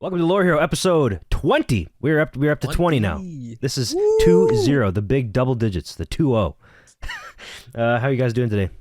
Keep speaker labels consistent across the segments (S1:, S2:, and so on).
S1: Welcome to Lore Hero episode 20. We're up to 20 now. This is 2-0, the big double digits, the 2-0. How are you guys doing today?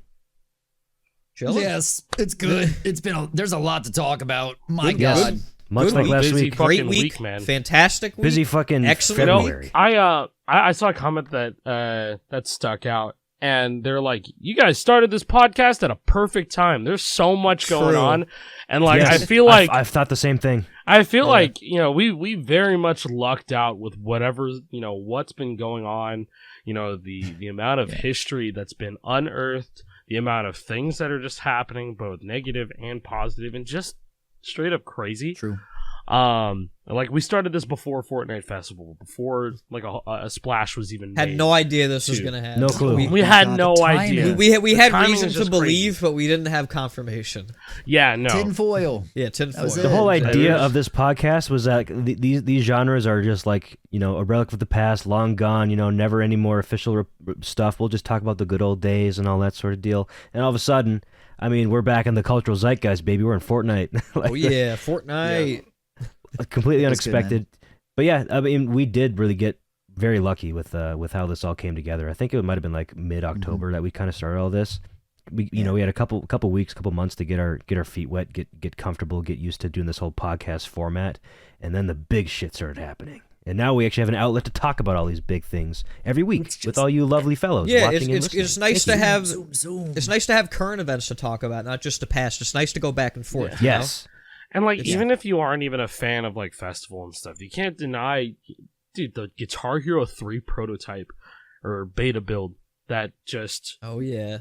S2: Chilling?
S3: Yes, it's good. It's been there's a lot to talk about. My
S1: Yes.
S3: God.
S1: Much like last
S4: busy
S1: week.
S4: fucking
S2: Great
S4: week, man.
S2: Fantastic week.
S1: Busy fucking
S2: Excellent
S1: February.
S4: I saw a comment that stuck out, and they're like, "You guys started this podcast at a perfect time. There's so much going on, and like
S1: Yes,
S4: I feel like
S1: I've thought the same thing.
S4: I feel like we very much lucked out with whatever what's been going on. The amount of history that's been unearthed, the amount of things that are just happening, both negative and positive, and just straight up crazy.
S3: True.
S4: Like we started this before Fortnite Festival, before like a splash was even made.
S2: Had no idea this was gonna happen.
S1: No clue.
S4: We had no idea.
S2: We
S4: The
S2: had
S4: timing
S2: reason
S4: is
S2: to
S4: just
S2: believe,
S4: crazy.
S2: but we didn't have confirmation.
S4: Yeah, no.
S3: Tinfoil.
S2: Yeah, tinfoil.
S3: was
S1: The whole
S3: it.
S1: idea of this podcast was that these genres are just like, a relic of the past, long gone, never any more official stuff. We'll just talk about the good old days and all that sort of deal. And all of a sudden, I mean, we're back in the cultural zeitgeist, baby. We're in Fortnite.
S2: Oh yeah, Fortnite.
S1: Completely
S3: That's good,
S1: unexpected. But yeah, I mean, we did really get very lucky with how this all came together. I think it might have been like mid-October that we kind of started all this. We we had a couple weeks, couple months to get our feet wet, get comfortable, get used to doing this whole podcast format, and then the big shit started happening. And now we actually have an outlet to talk about all these big things every week with all you lovely fellows.
S2: Yeah,
S1: watching and
S2: it's nice
S1: listening.
S2: to have
S3: Zoom.
S2: it's nice to have current events to talk about, not just the past. It's nice to go back and forth.
S1: Yes.
S4: And like, even if you aren't even a fan of like festival and stuff, you can't deny, dude, the Guitar Hero 3 prototype or beta build that just
S2: Oh yeah.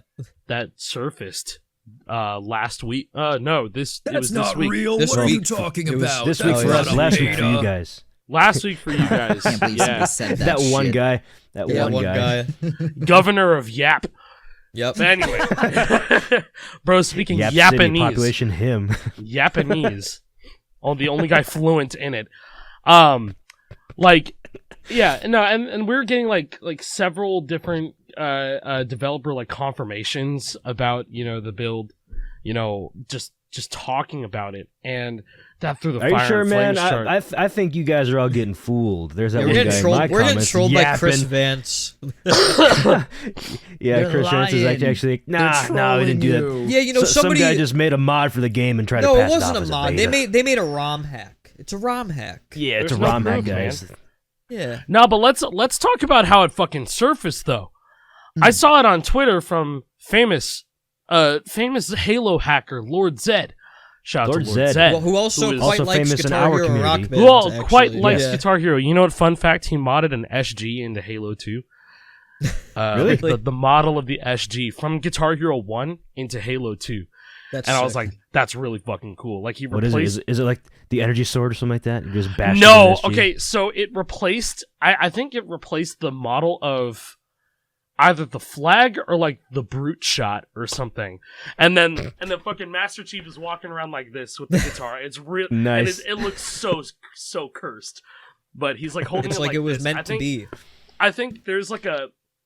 S4: that surfaced last week. No, it was
S3: That's
S4: this
S3: not
S4: week.
S3: real.
S2: This
S3: What are you
S2: week-
S3: talking
S2: it was
S3: about?
S1: This week
S3: That's
S1: for
S3: not
S1: us,
S3: a
S1: last week for
S3: beta.
S1: you guys.
S4: Last week for you guys.
S3: Can't believe
S4: Yeah.
S3: somebody said that.
S1: That one
S3: shit.
S1: guy. That
S2: Yeah,
S1: one guy.
S4: Governor of Yap.
S2: Yep.
S4: But anyway, bro, speaking
S1: Yap City,
S4: Japanese.
S1: population him.
S4: Japanese. The only guy fluent in it. And we're getting like several different developer like confirmations about the build, just talking about it, and that through the
S1: Are
S4: fire
S1: you sure,
S4: and
S1: man?
S4: flames chart.
S1: I think you guys are all getting fooled. There's that
S2: Yeah,
S1: one
S2: we're
S1: guy
S2: getting
S1: in my
S2: trolled. We're getting
S1: comments
S2: trolled by Chris
S1: yapping.
S2: Vance.
S1: Yeah,
S3: They're
S1: Chris Vance is
S3: lying.
S1: actually like,
S3: They're
S1: no, we didn't do that.
S3: trolling
S2: Yeah,
S1: Some
S2: somebody.
S1: guy just made a mod for the game and tried to
S2: No,
S1: pass
S2: it wasn't
S1: it
S2: a
S1: off as
S2: mod.
S1: beta.
S2: They made a ROM hack. It's a ROM hack.
S1: Yeah, it's
S4: There's
S1: a
S4: no
S1: ROM hack,
S4: proof,
S1: guys.
S4: man.
S2: Yeah.
S4: No, but let's talk about how it fucking surfaced though. I saw it on Twitter from famous Halo hacker Lord Zedd. Shout out
S1: Lord
S4: to Lord
S1: Zedd.
S4: Zedd.
S2: Well, who also
S4: is
S2: quite
S1: also
S2: likes
S1: famous in
S2: Guitar
S1: our
S2: Hero
S1: community.
S2: Rock Band.
S4: Who all quite
S2: actually.
S4: likes
S2: Yeah.
S4: Guitar Hero. You know what? Fun fact: he modded an SG into Halo 2.
S1: Really?
S4: The model of the SG from Guitar Hero 1 into Halo 2,
S2: That's
S4: and I was
S2: sick.
S4: like, "That's really fucking cool." Like he
S1: What is it?
S4: replaced.
S1: Is it like the energy sword or something like that? You just bash it
S4: No,
S1: with an SG?
S4: okay, so it replaced. I think it replaced the model of either the flag or like the brute shot or something, and then fucking Master Chief is walking around like this with the guitar. It's real
S1: Nice.
S4: And it looks so cursed, but he's like holding
S2: It's
S4: it
S2: like it was
S4: this.
S2: meant to be.
S4: I think there's like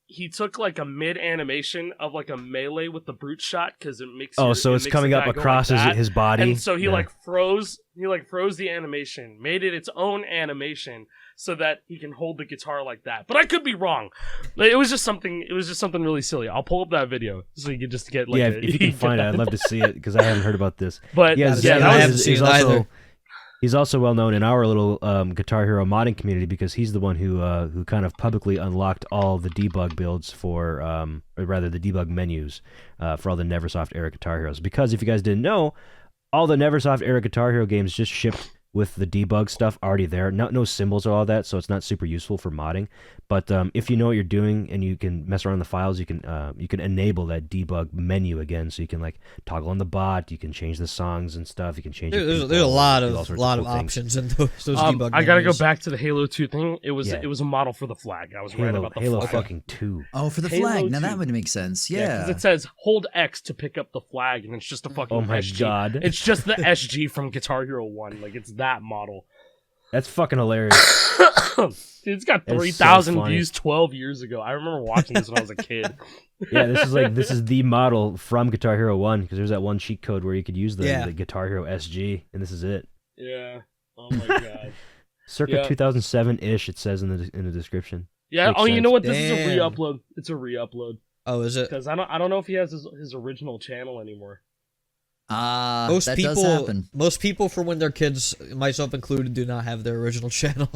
S4: he took like a mid animation of like a melee with the brute shot because it makes.
S1: Oh, so it's coming up across his body.
S4: And so he
S1: Yeah.
S4: froze the animation, made it its own animation so that he can hold the guitar like that. But I could be wrong. Like, it was just something really silly. I'll pull up that video so you can just get like
S1: if you can find it, I'd love to see it because I haven't heard about this.
S4: But
S1: Yeah,
S4: yeah,
S1: Zedd
S4: that
S2: haven't
S4: was
S2: seen it either.
S1: He's also well known in our little Guitar Hero modding community because he's the one who kind of publicly unlocked all the debug builds for, or rather the debug menus for all the Neversoft era Guitar Heroes. Because if you guys didn't know, all the Neversoft era Guitar Hero games just shipped with the debug stuff already there. No symbols or all that, so it's not super useful for modding. But if you know what you're doing and you can mess around the files, you can enable that debug menu again, so you can like toggle on the bot, you can change the songs and stuff, you can change.
S2: There's
S1: people,
S2: a lot
S1: do all
S2: of
S1: sorts
S2: cool
S1: things.
S2: options in those debug.
S4: I gotta go
S2: menus.
S4: back to the Halo 2 thing. It was
S1: Yeah.
S4: it was a model for the flag. I was right about the
S1: Halo
S4: flag.
S1: fucking 2.
S3: Oh, for the
S4: Halo
S3: flag. Now
S4: 2.
S3: that would make sense.
S4: Yeah,
S3: Yeah.
S4: because it says hold X to pick up the flag, and it's just a fucking
S1: Oh my
S4: SG.
S1: God.
S4: It's just the SG from Guitar Hero 1. Like, it's that model.
S1: That's fucking hilarious.
S4: Dude, it's got
S1: That is
S4: 3,000
S1: so funny.
S4: views 12 years ago. I remember watching this when I was a kid.
S1: Yeah, this is the model from Guitar Hero 1 because there's that one cheat code where you could use the Guitar Hero SG, and this is it.
S4: Yeah. Oh my god.
S1: Circa
S4: Yeah.
S1: 2007-ish, it says in the description.
S4: Yeah.
S1: Makes
S4: Oh, you know
S1: sense.
S4: what? This is a
S2: Damn.
S4: re-upload. It's a re-upload
S2: Oh, is it?
S4: because I don't know if he has his original channel anymore.
S2: Most
S3: that
S2: people,
S3: does happen.
S2: most people, for when they're kids, myself included, do not have their original channel.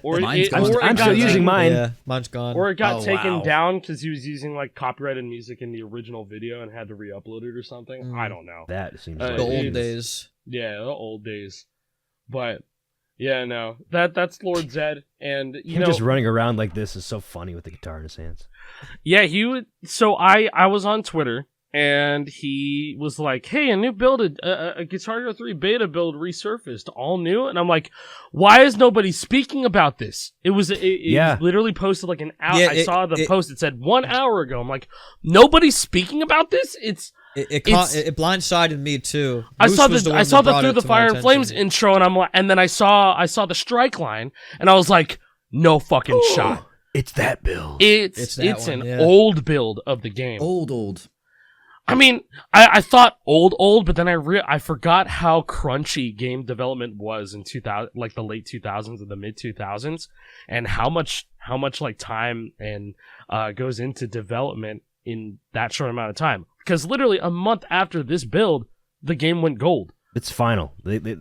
S4: Or
S3: Mine's gone.
S4: or it
S1: I'm
S4: got
S1: still using
S4: taken-
S1: mine.
S2: Yeah, mine's gone.
S4: Or it got
S3: Oh,
S4: taken
S3: wow.
S4: down because he was using like copyrighted music in the original video and had to re-upload it or something.
S2: Mm.
S4: I don't know.
S1: That seems
S4: Uh,
S1: like
S2: the old
S4: it's-
S2: days.
S4: Yeah, the old days. But yeah, no, that's Lord Zedd, and you
S1: Him
S4: know,
S1: just running around like this is so funny with the guitar in his hands.
S4: yeah, he would. So I was on Twitter. And he was like, "Hey, a new build, a Guitar Hero 3 beta build resurfaced, all new." And I'm like, "Why is nobody speaking about this?" It
S1: Yeah.
S4: literally posted like an hour.
S2: Yeah,
S4: I saw the post. It said 1 hour ago. I'm like, nobody's speaking about this. It's
S2: It
S4: It's-
S2: blindsided me too.
S4: I
S2: Moose
S4: saw
S2: was
S4: the
S2: one
S4: I
S2: that
S4: saw the
S2: brought
S4: Through
S2: it
S4: the
S2: to my
S4: Fire and Flames
S2: attention.
S4: intro, and and then I saw the strike line, and I was like, "No fucking shot."
S1: It's that build.
S4: It's
S2: that one,
S4: an
S2: yeah.
S4: old build of the game.
S3: Old.
S4: I mean, I thought old, but then I forgot how crunchy game development was in 2000, like the late 2000s and the mid 2000s, and how much like time and goes into development in that short amount of time. Because literally a month after this build, the game went gold.
S1: It's final.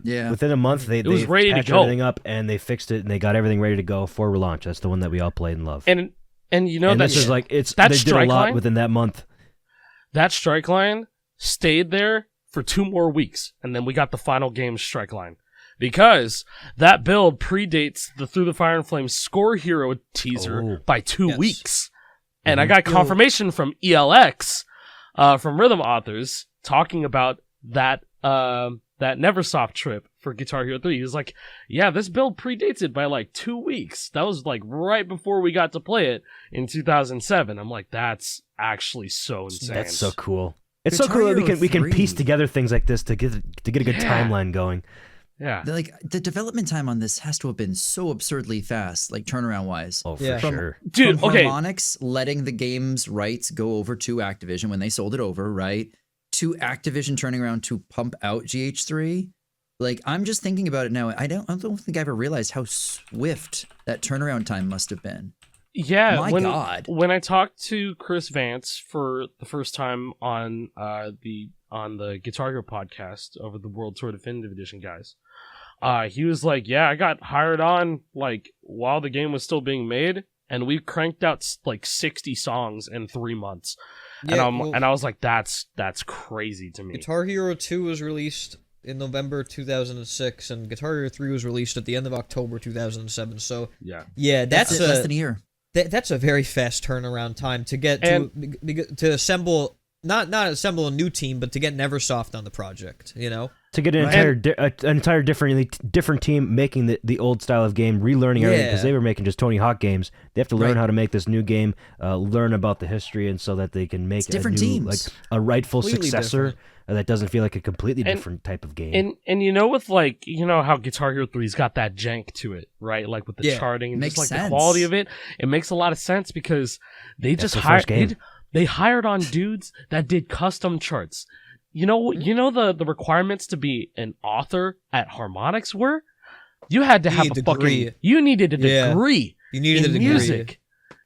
S3: Yeah.
S1: Within a month, they
S4: was ready to
S1: patched
S4: go.
S1: everything up and they fixed it and they got everything ready to go for relaunch. That's the one that we all played and love.
S4: And you know
S1: and
S4: that
S1: this is like
S4: that
S1: they did a
S4: strike
S1: lot
S4: line?
S1: within that month.
S4: that strike line stayed there for 2 more weeks, and then we got the final game strike line. Because that build predates the Through the Fire and Flames Score Hero teaser
S1: Oh.
S4: by 2
S2: Yes.
S4: weeks. And I got
S2: Yo.
S4: confirmation from ELX, from Rhythm Authors, talking about that Neversoft trip for Guitar Hero 3. He was like, yeah, this build predates it by like 2 weeks. That was like right before we got to play it in 2007. I'm like, that's actually so insane.
S1: That's so cool. It's
S3: Guitar
S1: so cool that
S3: Hero
S1: we can
S3: 3.
S1: piece together things like this to get a good
S4: Yeah.
S1: timeline going.
S4: Yeah.
S3: The development time on this has to have been so absurdly fast, like turnaround wise.
S1: Oh, for
S2: Yeah.
S1: sure.
S4: Dude,
S3: From
S4: okay.
S3: Harmonix letting the game's rights go over to Activision when they sold it over, right? To Activision turning around to pump out GH3. Like, I'm just thinking about it now. I don't think I ever realized how swift that turnaround time must have been.
S4: Yeah,
S3: My God.
S4: When I talked to Chris Vance for the first time on the Guitar Hero podcast over the World Tour Definitive Edition guys, he was like, "Yeah, I got hired on like while the game was still being made, and we cranked out like 60 songs in 3 months."
S2: Yeah,
S4: and I was like, "That's crazy to me."
S2: Guitar Hero 2 was released in November 2006, and Guitar Hero 3 was released at the end of October 2007. So
S4: Yeah,
S2: yeah,
S3: That's it, less than a year.
S2: that's a very fast turnaround time to get to assemble not assemble a new team, but to get Neversoft on the project. You know,
S1: To get an entire different team making the old style of game, relearning everything because
S2: Yeah.
S1: they were making just Tony Hawk games. They have to learn
S3: Right.
S1: how to make this new game, learn about the history, and so that they can make
S3: different
S1: a new,
S3: teams.
S1: like a rightful
S2: Completely
S1: successor
S2: different.
S1: that doesn't feel like a completely
S4: And-
S1: different type of game.
S4: and you know, with like, you know how Guitar Hero 3's got that jank to it, right? Like with the
S2: Yeah,
S4: charting and
S3: makes
S4: just like
S3: sense.
S4: the quality of it, it makes a lot of sense because they
S1: That's
S4: just
S1: the
S4: hired
S1: first game.
S4: they hired on dudes that did custom charts. You know the requirements to be an author at Harmonix were? You had to
S2: You
S4: have
S2: need
S4: a
S2: a degree.
S4: fucking you needed a
S2: Yeah.
S4: degree
S2: you needed
S4: in
S2: a degree.
S4: music.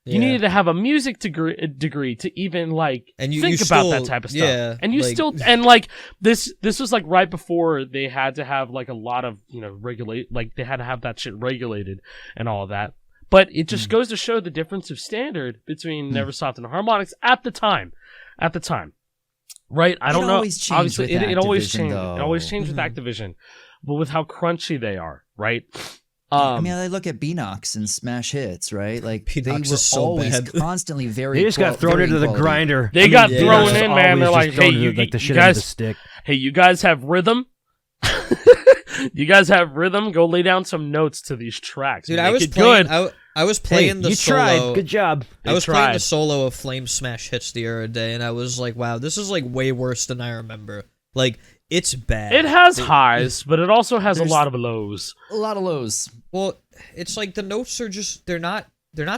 S2: Yeah.
S4: You needed to have a music degree to even like
S2: And you
S4: think about that type of stuff.
S2: yeah,
S4: And you
S2: like-
S4: still and like this was like right before they had to have like a lot of, you know, regulate, like they had to have that shit regulated and all of that. But it just goes to show the difference of standard between Neversoft and Harmonix at the time. Right? I don't know.
S3: always changed
S4: Obviously,
S3: with
S4: it always
S3: Activision,
S4: changed.
S3: though.
S4: It always changed with Activision. But with how crunchy they are, right?
S3: I mean, I look at Beanox and Smash Hits, right? Like, they
S2: Beanox
S3: were
S2: is so
S3: always
S2: bad.
S3: constantly very
S1: They just got thrown
S3: very
S1: into the
S3: quality.
S1: grinder.
S4: They got
S2: yeah.
S4: thrown
S2: Just
S4: in, man. They're like, hey, you,
S1: like the
S4: you
S1: shit out of the
S4: guys,
S1: stick.
S4: hey, you guys have rhythm. You guys have rhythm. Go lay down some notes to these tracks.
S2: Dude,
S4: Make
S2: I was
S4: it
S2: playing.
S4: good.
S2: I was playing the
S1: you
S2: solo.
S1: tried. Good job.
S2: I was
S4: They
S2: playing
S4: tried.
S2: the solo of Flame Smash Hits the other day, and I was like, "Wow, this is like way worse than I remember. Like, it's bad."
S4: It has highs, but it also has a
S3: There's-
S4: lot of lows.
S3: A lot of lows.
S2: Well, it's like the notes are just they're not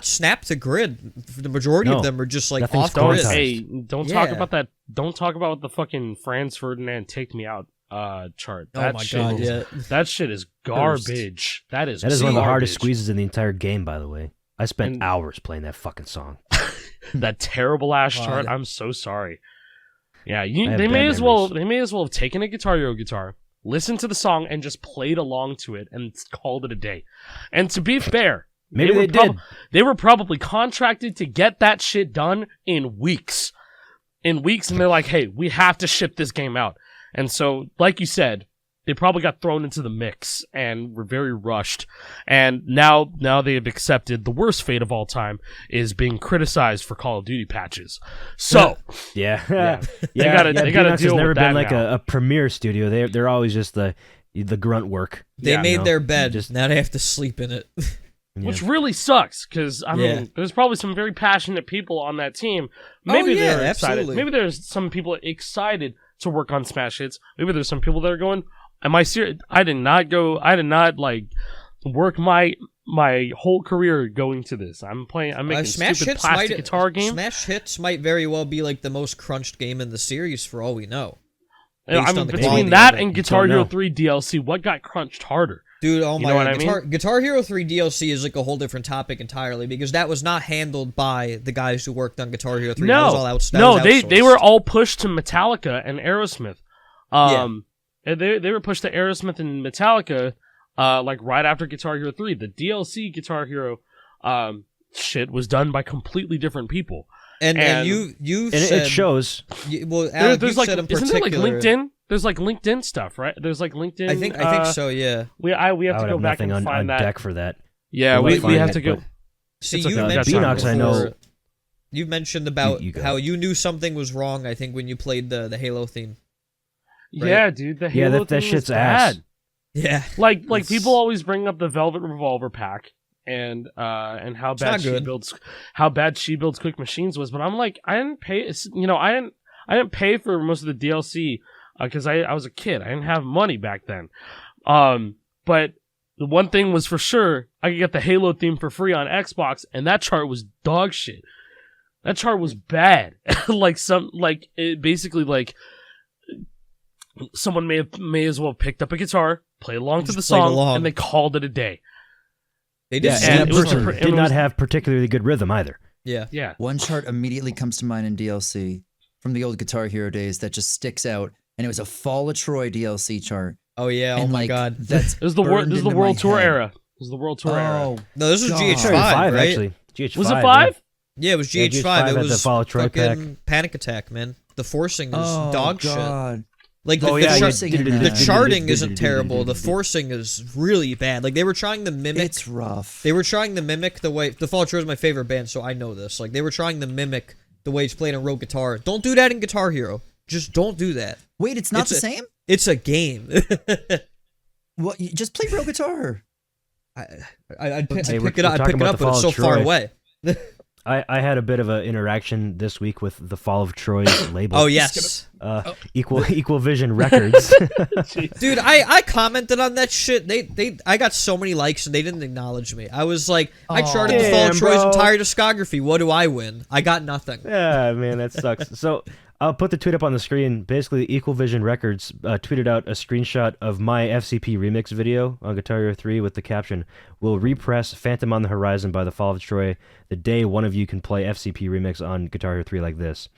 S2: snapped to grid. The majority
S1: No,
S2: of them are just like
S1: nothing's
S2: off
S4: Don't
S2: grid.
S1: quantized.
S4: hey, don't talk
S2: Yeah.
S4: about that. Don't talk about what the fucking Franz Ferdinand Take Me Out chart.
S2: Oh my god, yeah.
S4: That shit is garbage. That is
S1: one of the hardest
S4: garbage.
S1: squeezes in the entire game, by the way. I spent hours playing that fucking song.
S4: That terrible ass chart. I'm so sorry. Yeah, they may as well have taken a Guitar Hero guitar, listened to the song, and just played along to it and called it a day. And to be fair,
S1: maybe they did.
S4: They were probably contracted to get that shit done in weeks. And they're like, hey, we have to ship this game out. And so, like you said, they probably got thrown into the mix and were very rushed. And now they have accepted the worst fate of all time is being criticized for Call of Duty patches. So
S1: yeah.
S4: They gotta deal
S1: has never
S4: with
S1: been
S4: that
S1: like
S4: now.
S1: a premier studio. They're always just the grunt work.
S2: They made
S1: you know?
S2: their bed. Now they have to sleep in it.
S4: Which really sucks, because, I mean, there's probably some very passionate people on that team.
S2: Maybe
S4: they're excited.
S2: Absolutely.
S4: Maybe there's some people excited to work on smash hits. Maybe there's some people that are going, am I serious? I did not like work my whole career going to this. I'm making stupid plastic guitar game.
S2: Smash Hits might very well be like the most crunched game in the series for all we know.
S4: I mean, between that and Guitar Hero 3 DLC, what got crunched harder?
S2: Dude, oh my god.
S4: I mean?
S2: Guitar Hero 3 DLC is like a whole different topic entirely, because that was not handled by the guys who worked on Guitar Hero 3.
S4: They were all pushed to Metallica and Aerosmith. They were pushed to Aerosmith and Metallica like right after Guitar Hero 3. The DLC Guitar Hero shit was done by completely different people.
S2: And you said,
S1: it shows.
S2: Well, Alec,
S4: there's
S2: you
S4: like,
S2: said in
S4: isn't there like
S2: particular,
S4: LinkedIn? There's like LinkedIn stuff, right? There's like LinkedIn.
S2: I think so. Yeah.
S4: We have to go back and
S1: on
S4: find that
S1: deck for that.
S4: Yeah, we have to go.
S2: See,
S1: you
S2: mentioned
S1: Beanox, I know.
S2: You mentioned about
S1: you
S2: how you knew something was wrong. I think when you played the Halo theme. Right?
S4: Yeah, dude, the Halo
S1: that
S4: theme
S1: shit's
S4: was bad.
S1: ass.
S2: Yeah.
S4: Like people always bring up the Velvet Revolver pack and how bad she builds quick machines was, but I'm like, I didn't pay. I didn't pay for most of the DLC because I was a kid. I didn't have money back then. But the one thing was for sure, I could get the Halo theme for free on Xbox, and that chart was dog shit. That chart was bad. Someone may as well have picked up a guitar, played along to the song, and they called it a day.
S2: They did.
S1: And it did not have particularly good rhythm either.
S2: Yeah.
S3: One chart immediately comes to mind in DLC from the old Guitar Hero days that just sticks out, and it was a Fall of Troy DLC chart.
S2: Oh yeah!
S3: And
S2: oh my god!
S3: That's
S4: this is the World Tour era. This is the World Tour era.
S2: No, this was
S3: God.
S2: GH5, right?
S1: Actually. GH5,
S4: was it 5?
S2: Yeah, it was GH5.
S1: GH5
S2: it
S1: had
S2: was
S1: the Fall of Troy
S2: fucking Panic Attack, man. The forcing is dog
S3: God.
S2: shit. Like
S3: the
S2: charting isn't terrible. The forcing is really bad. Like they were trying to mimic.
S3: It's rough.
S2: They were trying to mimic the way the Fall of Troy is my favorite band, so I know this. Like they were trying to mimic the way it's played on Rogue Guitar. Don't do that in Guitar Hero. Just don't do that.
S3: Wait, it's not the same?
S2: It's a game.
S3: Well, you just play real guitar.
S2: I'd pick it up, but it's so far away.
S1: I had a bit of an interaction this week with the Fall of Troy's label.
S2: Oh yes,
S1: Equal Vision Records.
S2: Dude, I commented on that shit. I got so many likes and they didn't acknowledge me. I was like, I charted the Fall of Troy's entire discography. What do I win? I got nothing.
S1: Yeah, man, that sucks. So I'll put the tweet up on the screen. Basically, Equal Vision Records tweeted out a screenshot of my FCP remix video on Guitar Hero 3 with the caption, "We'll repress Phantom on the Horizon by the Fall of Troy the day one of you can play FCP remix on Guitar Hero 3 like this."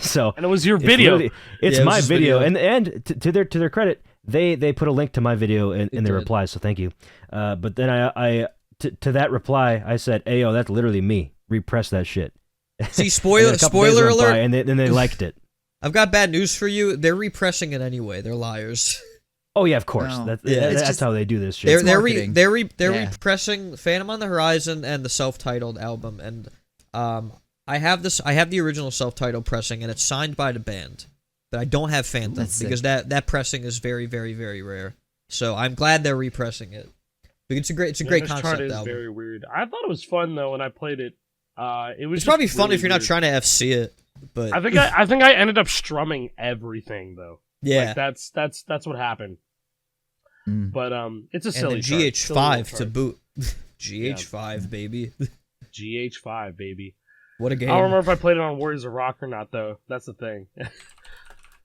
S1: So
S4: and it was your video.
S1: It's my video. And to their credit, they put a link to my video in their reply, so thank you. But then I to that reply, I said, "Ayo, that's literally me. Repress that shit."
S2: See, spoiler alert.
S1: And then they liked it.
S2: I've got bad news for you. They're repressing it anyway. They're liars.
S1: Oh yeah, of course.
S3: No.
S1: That's how they do this shit.
S2: They're repressing Phantom on the Horizon and the self-titled album, and I have the original self-titled pressing, and it's signed by the band, but I don't have Phantom because that pressing is very, very, very rare. So I'm glad they're repressing it. It's a great concept
S4: chart is
S2: album.
S4: Very weird. I thought it was fun though when I played it.
S2: It's probably fun
S4: really
S2: if you're not trying to FC it, but
S4: I think I ended up strumming everything though.
S2: Yeah,
S4: like, that's what happened. But it's a silly
S2: GH5 to boot. GH5 baby.
S4: GH5 baby.
S2: What a game!
S4: I don't remember if I played it on Warriors of Rock or not though. That's the thing.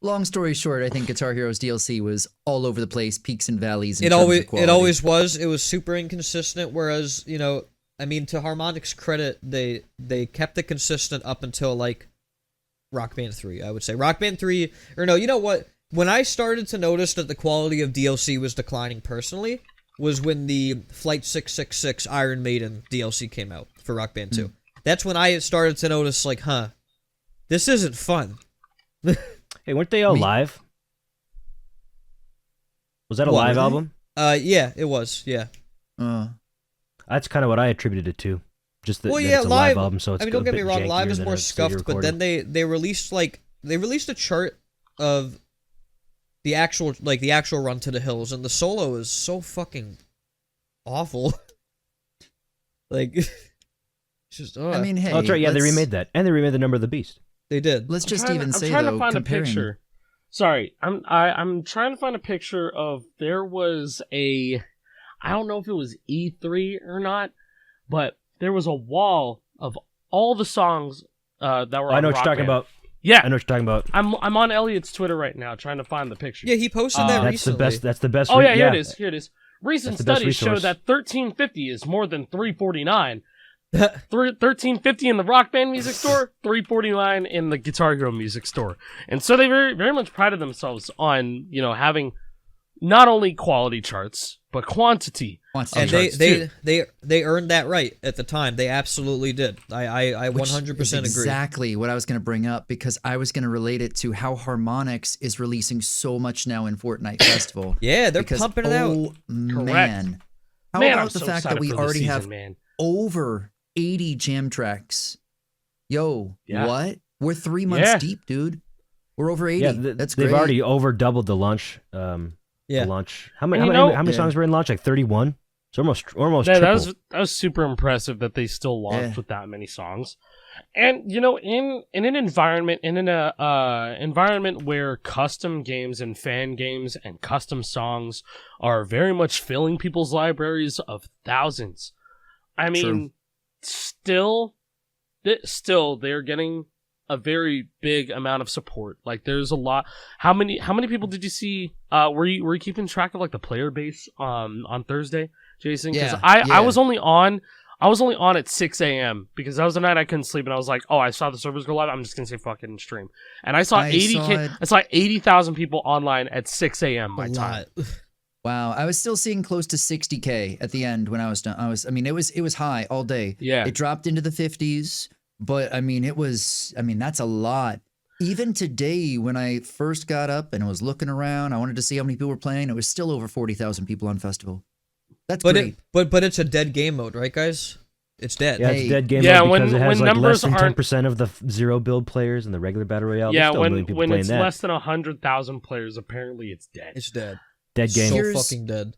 S3: long story short, I think Guitar Hero's DLC was all over the place, peaks and valleys.
S2: It always was. It was super inconsistent. Whereas, you know, I mean, to Harmonix credit, they kept it consistent up until like Rock Band 3. I would say Rock Band 3, or no, you know what? When I started to notice that the quality of DLC was declining personally, was when the Flight 666 Iron Maiden DLC came out for Rock Band 2. That's when I started to notice, like, this isn't fun.
S1: Hey, weren't they all live? Was that a live album?
S2: Yeah, it was. Yeah.
S1: That's kind of what I attributed it to. Just that,
S2: yeah,
S1: it's a
S2: live
S1: album, so it's
S2: I mean, don't get me wrong, live is
S1: than
S2: more
S1: a studio
S2: scuffed, but
S1: recording.
S2: then they released a chart of the actual run to the hills, and the solo is so fucking awful. Like, it's just.
S3: I mean, hey,
S1: that's right. Yeah, they remade that, and they remade the Number of the Beast.
S2: They did.
S3: Let's just
S4: I'm
S3: say
S4: trying
S3: though,
S4: to find
S3: comparing.
S4: a picture. Sorry, I'm trying to find a picture of there was a, I don't know if it was E3 or not, but there was a wall of all the songs that were.
S1: I
S4: on
S1: know what
S4: Rock
S1: you're talking
S4: Band.
S1: about.
S4: Yeah,
S1: I know what you're talking about.
S4: I'm on Elliot's Twitter right now trying to find the picture.
S2: Yeah, he posted that
S1: That's
S2: recently.
S1: That's the best.
S4: Oh yeah, here it is. Here it is. Recent
S1: That's the best
S4: studies show
S1: resource.
S4: that 1350 is more than 349. 1350 in the Rock Band music store, 349 in the Guitar Hero music store. And so they very, very much prided themselves on, you know, having not only quality charts, but quantity.
S2: And they earned that right at the time. They absolutely did. I 100% agree.
S3: Exactly what I was going to bring up, because I was going to relate it to how Harmonix is releasing so much now in Fortnite Festival.
S2: Yeah, they're pumping it out.
S3: Oh man,
S4: Correct.
S3: how
S4: Man,
S3: about
S4: I'm
S3: the
S4: so
S3: fact that
S4: excited
S3: we
S4: for this
S3: already
S4: season,
S3: have
S4: man.
S3: over 80 jam tracks? Yo,
S4: Yeah.
S3: what? We're 3 months
S4: Yeah.
S3: deep, dude. We're over 80.
S1: Yeah,
S3: That's
S1: they've
S3: great.
S1: already over doubled the launch. The launch. How many?
S4: And
S1: How many songs were in launch? Like 31. So almost
S4: Yeah,
S1: triple.
S4: that was super impressive that they still launched with that many songs. And you know, in an environment environment where custom games and fan games and custom songs are very much filling people's libraries of thousands. I mean, still they're getting a very big amount of support. Like, there's a lot. How many people did you see? Were you keeping track of like the player base on Thursday, Jason? Because I was only on at 6 a.m. because that was the night I couldn't sleep, and I was like, oh, I saw the servers go live. I'm just gonna say fucking stream, and I saw 80,000 people online at 6 a.m. my time.
S3: Wow, I was still seeing close to 60K at the end when I was done. I mean, it was high all day.
S4: Yeah,
S3: it dropped into the 50s, but I mean, that's a lot. Even today, when I first got up and was looking around, I wanted to see how many people were playing. It was still over 40,000 people on Festival. That's great.
S2: But it's a dead game mode, right, guys? It's dead.
S1: Yeah, it's dead game mode because it has like less than 10% of the zero build players in the regular battle royale.
S4: Yeah,
S1: when
S4: it's
S1: that.
S4: less than 100,000 players, apparently it's dead.
S2: It's dead.
S1: Dead game.
S2: So fucking dead.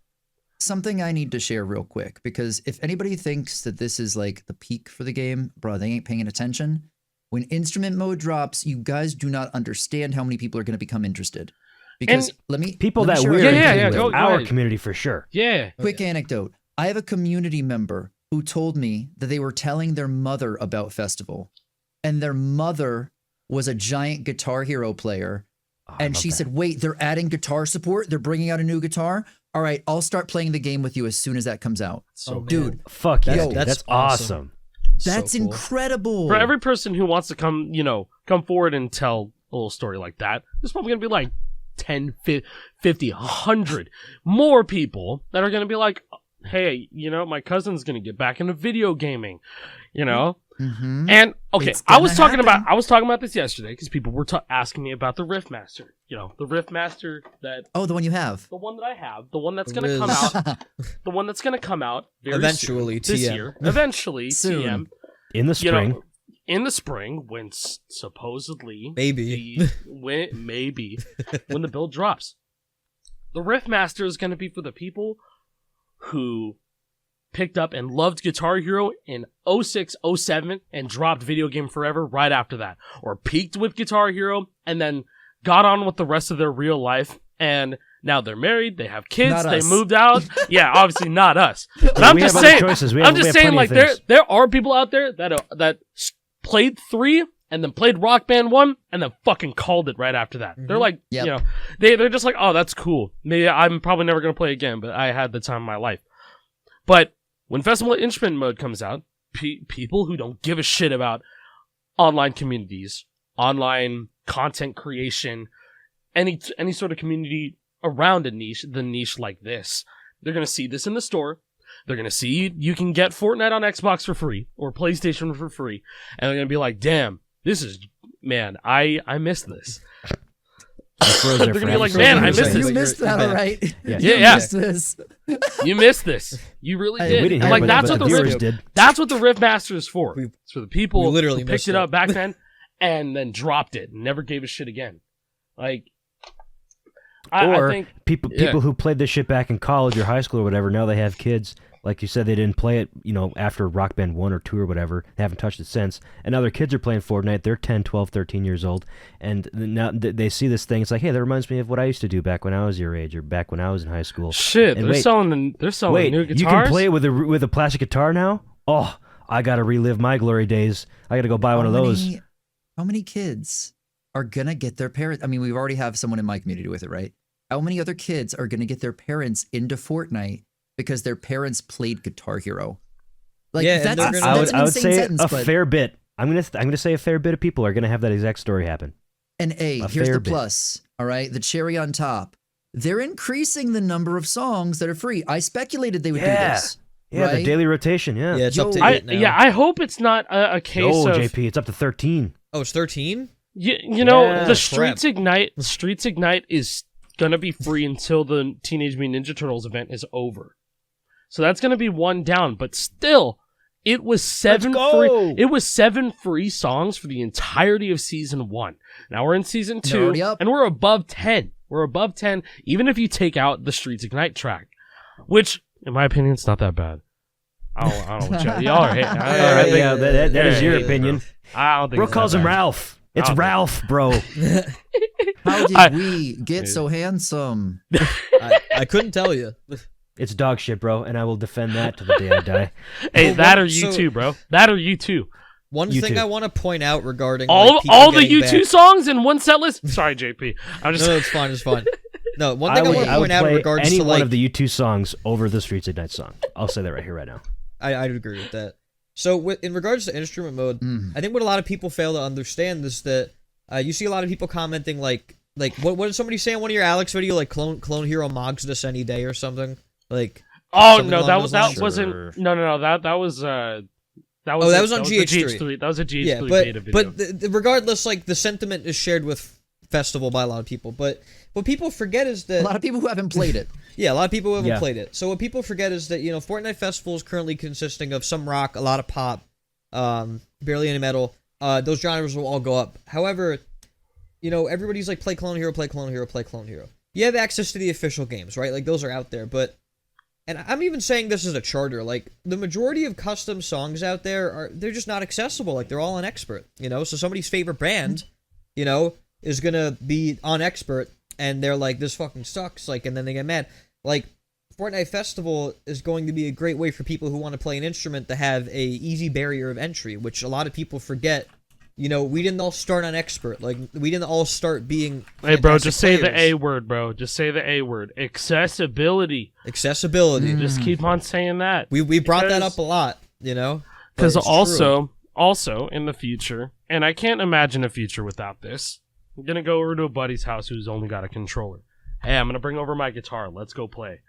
S3: Something I need to share real quick, because if anybody thinks that this is like the peak for the game, bro, they ain't paying attention. When Instrument Mode drops, you guys do not understand how many people are going to become interested. Because
S1: people that
S3: share
S1: we're our community for sure.
S4: Yeah.
S3: Quick anecdote. I have a community member who told me that they were telling their mother about Festival, and their mother was a giant Guitar Hero player. And she said, wait, they're adding guitar support? They're bringing out a new guitar? All right, I'll start playing the game with you as soon as that comes out. Dude.
S1: Fuck yeah, that's awesome.
S3: That's
S2: so cool.
S3: incredible.
S4: For every person who wants to come forward and tell a little story like that, there's probably going to be like 10, 50, 100 more people that are going to be like, hey, my cousin's going to get back into video gaming,
S3: Mm-hmm.
S4: And okay, I was talking about this yesterday because people were asking me about the Riffmaster. The Riffmaster
S3: the one you have,
S4: the one that I have, the one that's going to come out, the one that's going to come out
S2: eventually
S4: soon, this year, eventually
S3: soon.
S4: TM
S1: in the spring.
S4: In the spring, when supposedly
S2: maybe
S4: when the build drops, the Riffmaster is going to be for the people who picked up and loved Guitar Hero in 06, 07 and dropped Video Game Forever right after that, or peaked with Guitar Hero and then got on with the rest of their real life, and now they're married, they have kids, they moved out. Yeah, obviously not us. But I'm just saying, like there are people out there that played 3 and then played Rock Band 1 and then fucking called it right after that. They're like,
S3: Yep.
S4: you know, they're just like, oh, that's cool. Maybe I'm probably never going to play again, but I had the time of my life. But when Festival Instrument Mode comes out, people who don't give a shit about online communities, online content creation, any sort of community around the niche like this, they're going to see this in the store. They're going to see you can get Fortnite on Xbox for free or PlayStation for free. And they're going to be like, damn, this is, man, I miss this. They're going to be like, man, I missed this.
S3: You missed that, all right?
S4: Yeah.
S3: You missed this.
S4: You missed this. You really
S3: Hey,
S4: did.
S1: we didn't
S4: And
S1: hear
S4: like,
S1: it,
S4: that's
S1: but
S4: what
S1: the
S4: the
S1: viewers did.
S4: That's what the Riffmaster is for. It's for the people
S2: we literally
S4: who picked
S2: missed
S4: it
S2: it.
S4: up back then and then dropped it and never gave a shit again. Like,
S1: Or
S4: I think
S1: people who played this shit back in college or high school or whatever, now they have kids. Like you said, they didn't play it, after Rock Band 1 or 2 or whatever. They haven't touched it since. And now their kids are playing Fortnite. They're 10, 12, 13 years old. And now they see this thing. It's like, hey, that reminds me of what I used to do back when I was your age or back when I was in high school.
S4: shit,
S1: And
S4: they're selling new guitars.
S1: You can play it with a plastic guitar now? Oh, I got to relive my glory days. I got to go buy one of those.
S3: How many kids are going to get their parents? I mean, we already have someone in my community with it, right? How many other kids are going to get their parents into Fortnite because their parents played Guitar Hero? Like,
S2: Yeah,
S3: that's,
S2: and they're
S3: that's
S1: I
S3: an
S1: would
S3: insane
S1: say
S3: sentence,
S1: a
S3: but
S1: fair bit. I'm gonna say a fair bit of people are gonna have that exact story happen.
S3: And
S1: A
S3: here's
S1: fair
S3: the
S1: bit.
S3: plus, all right? The cherry on top. They're increasing the number of songs that are free. I speculated they would do this.
S1: Yeah, the
S3: right?
S1: daily rotation. Yeah.
S2: Yeah, it's up to
S3: Yo,
S2: 8 now.
S4: I hope it's not a case
S1: Oh,
S4: of
S1: JP, it's up to 13.
S2: Oh, it's 13?
S4: you know
S1: Yeah.
S4: the Streets Ignite is gonna be free until the Teenage Mutant Ninja Turtles event is over. So that's gonna be one down, but still, it was 7
S1: Let's
S4: free.
S1: go!
S4: It was 7 free songs for the entirety of season 1. Now we're in season
S3: They're
S4: 2,
S3: already up.
S4: and we're above 10. We're above 10, even if you take out the Streets Ignite track, which, in my opinion, it's not that bad. I don't know what y'all are hating.
S1: That is your opinion.
S4: I don't think
S1: Bro
S4: it's
S1: calls
S4: that
S1: him
S4: bad.
S1: Ralph. It's
S4: I don't
S1: Ralph, bro.
S3: How did we get so handsome?
S2: I couldn't tell you.
S1: It's dog shit, bro, and I will defend that to the day I die.
S4: Hey,
S2: Well,
S4: that
S2: what-
S4: or you
S2: so-
S4: too, bro. That or you too.
S2: One
S1: You
S2: thing
S1: too.
S2: I want to point out regarding
S4: All
S2: like, people
S4: all the
S2: getting
S4: U2
S2: back-
S4: songs in one set list. Sorry, JP. I'm just.
S2: No, it's fine. It's fine. No, one thing I want to
S1: I would
S2: point out in
S1: play
S2: regards
S1: any
S2: to
S1: one
S2: like
S1: of the U2 songs over the Streets Ignite song. I'll say that right here, right now.
S2: I'd agree with that. So in regards to instrument mode, I think what a lot of people fail to understand is that you see a lot of people commenting like what did somebody say in one of your Alex video, like clone hero mogs this any day or something, like
S4: Oh
S2: something
S4: no,
S2: along
S4: that
S2: those
S4: that
S2: lines.
S4: wasn't. No, that was. That was.
S2: Oh, that was on
S4: the
S2: GH3.
S4: That was a GH3
S2: yeah,
S4: beta video.
S2: but regardless, like the sentiment is shared with Festival by a lot of people, but what people forget is that
S3: A lot of people who haven't played it.
S2: yeah, a lot of people haven't
S1: Yeah.
S2: played it. So what people forget is that Fortnite Festival is currently consisting of some rock, a lot of pop, barely any metal. Those genres will all go up. However, everybody's like play Clone Hero, play Clone Hero, play Clone Hero. You have access to the official games, right? Like those are out there, but and I'm even saying this as a charter. Like the majority of custom songs out there they're just not accessible. Like they're all on expert. So somebody's favorite band, is gonna be on expert, and they're like, this fucking sucks. Like, and then they get mad. Like, Fortnite Festival is going to be a great way for people who want to play an instrument to have a easy barrier of entry, which a lot of people forget. We didn't all start on expert. Like, we didn't all start being
S4: Hey, bro,
S2: fantastic
S4: just say the
S2: players.
S4: A word, bro. Just say the A word. Accessibility.
S2: Accessibility.
S4: Just keep on saying that.
S2: We brought that
S4: Because-
S2: up a lot, But
S4: Because
S2: it's true.
S4: also in the future, and I can't imagine a future without this. I'm gonna go over to a buddy's house who's only got a controller. Hey, I'm gonna bring over my guitar. Let's go play.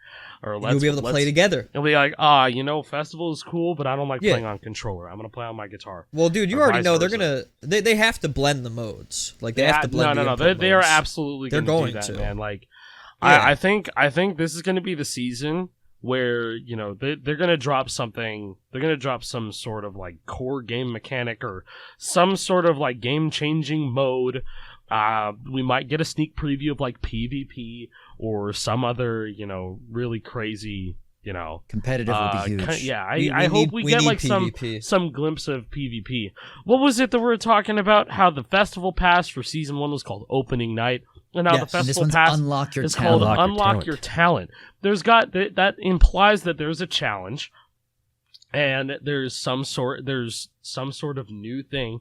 S4: Or
S2: You'll be able to play together.
S4: It'll be like, festival is cool, but I don't like
S2: Yeah.
S4: playing on controller. I'm gonna play on my guitar.
S2: Well, dude, you
S4: Or
S2: already
S4: vice
S2: know
S4: versa.
S2: they have to blend the modes. Like they have to blend.
S4: No.
S2: the input
S4: They are
S2: modes.
S4: absolutely
S2: They're
S4: gonna
S2: going
S4: do that,
S2: to.
S4: man. Like,
S2: Yeah.
S4: I think this is gonna be the season where they're gonna drop something. They're gonna drop some sort of like core game mechanic or some sort of like game changing mode. We might get a sneak preview of like PvP or some other really crazy
S3: Competitive would be huge.
S4: I hope we get
S2: need
S4: like
S2: PvP.
S4: some glimpse of PvP. What was it that we were talking about? How the festival pass for season 1 was called Opening Night, and now the
S3: Yes, and this
S4: festival
S3: one's
S4: pass
S3: Unlock Your
S4: is called
S3: Talent.
S4: Unlock Your Talent. There's that implies that there's a challenge, and there's some sort of new thing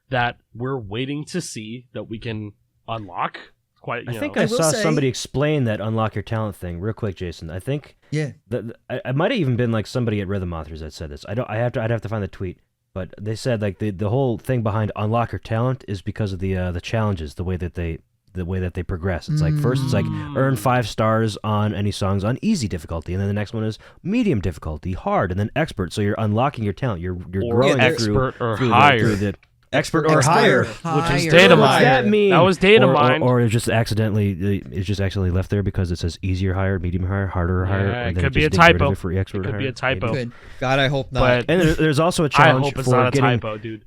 S4: that we're waiting to see that we can unlock. Quite,
S1: I think I
S3: will
S1: saw
S3: say-
S1: somebody explain that unlock your talent thing real quick, Jason. I think
S3: Yeah.
S1: it might have even been like somebody at Rhythm Authors that said this. I'd have to find the tweet, but they said like the whole thing behind unlock your talent is because of the challenges, the way that they progress. It's like first it's like earn 5 stars on any songs on easy difficulty, and then the next one is medium difficulty, hard, and then expert. So you're unlocking your talent. You're growing
S4: expert
S1: through
S4: or
S1: through
S4: higher.
S1: The expert or higher.
S4: Which is
S3: Higher.
S4: data
S1: What does
S4: mine.
S1: that mean?
S4: That was data mine.
S1: Or it's just accidentally left there because it says easier higher, medium higher, harder or higher.
S4: Yeah,
S1: and
S4: it
S1: then
S4: could be
S1: just
S4: a
S1: didn't get rid of
S4: typo.
S1: it for expert
S4: It
S1: or
S4: could be a
S1: higher.
S4: typo.
S3: Good.
S2: God, I hope not.
S4: But
S1: And there's also a
S4: I
S1: challenge
S4: hope it's
S1: for
S4: not a
S1: getting.
S4: typo, dude.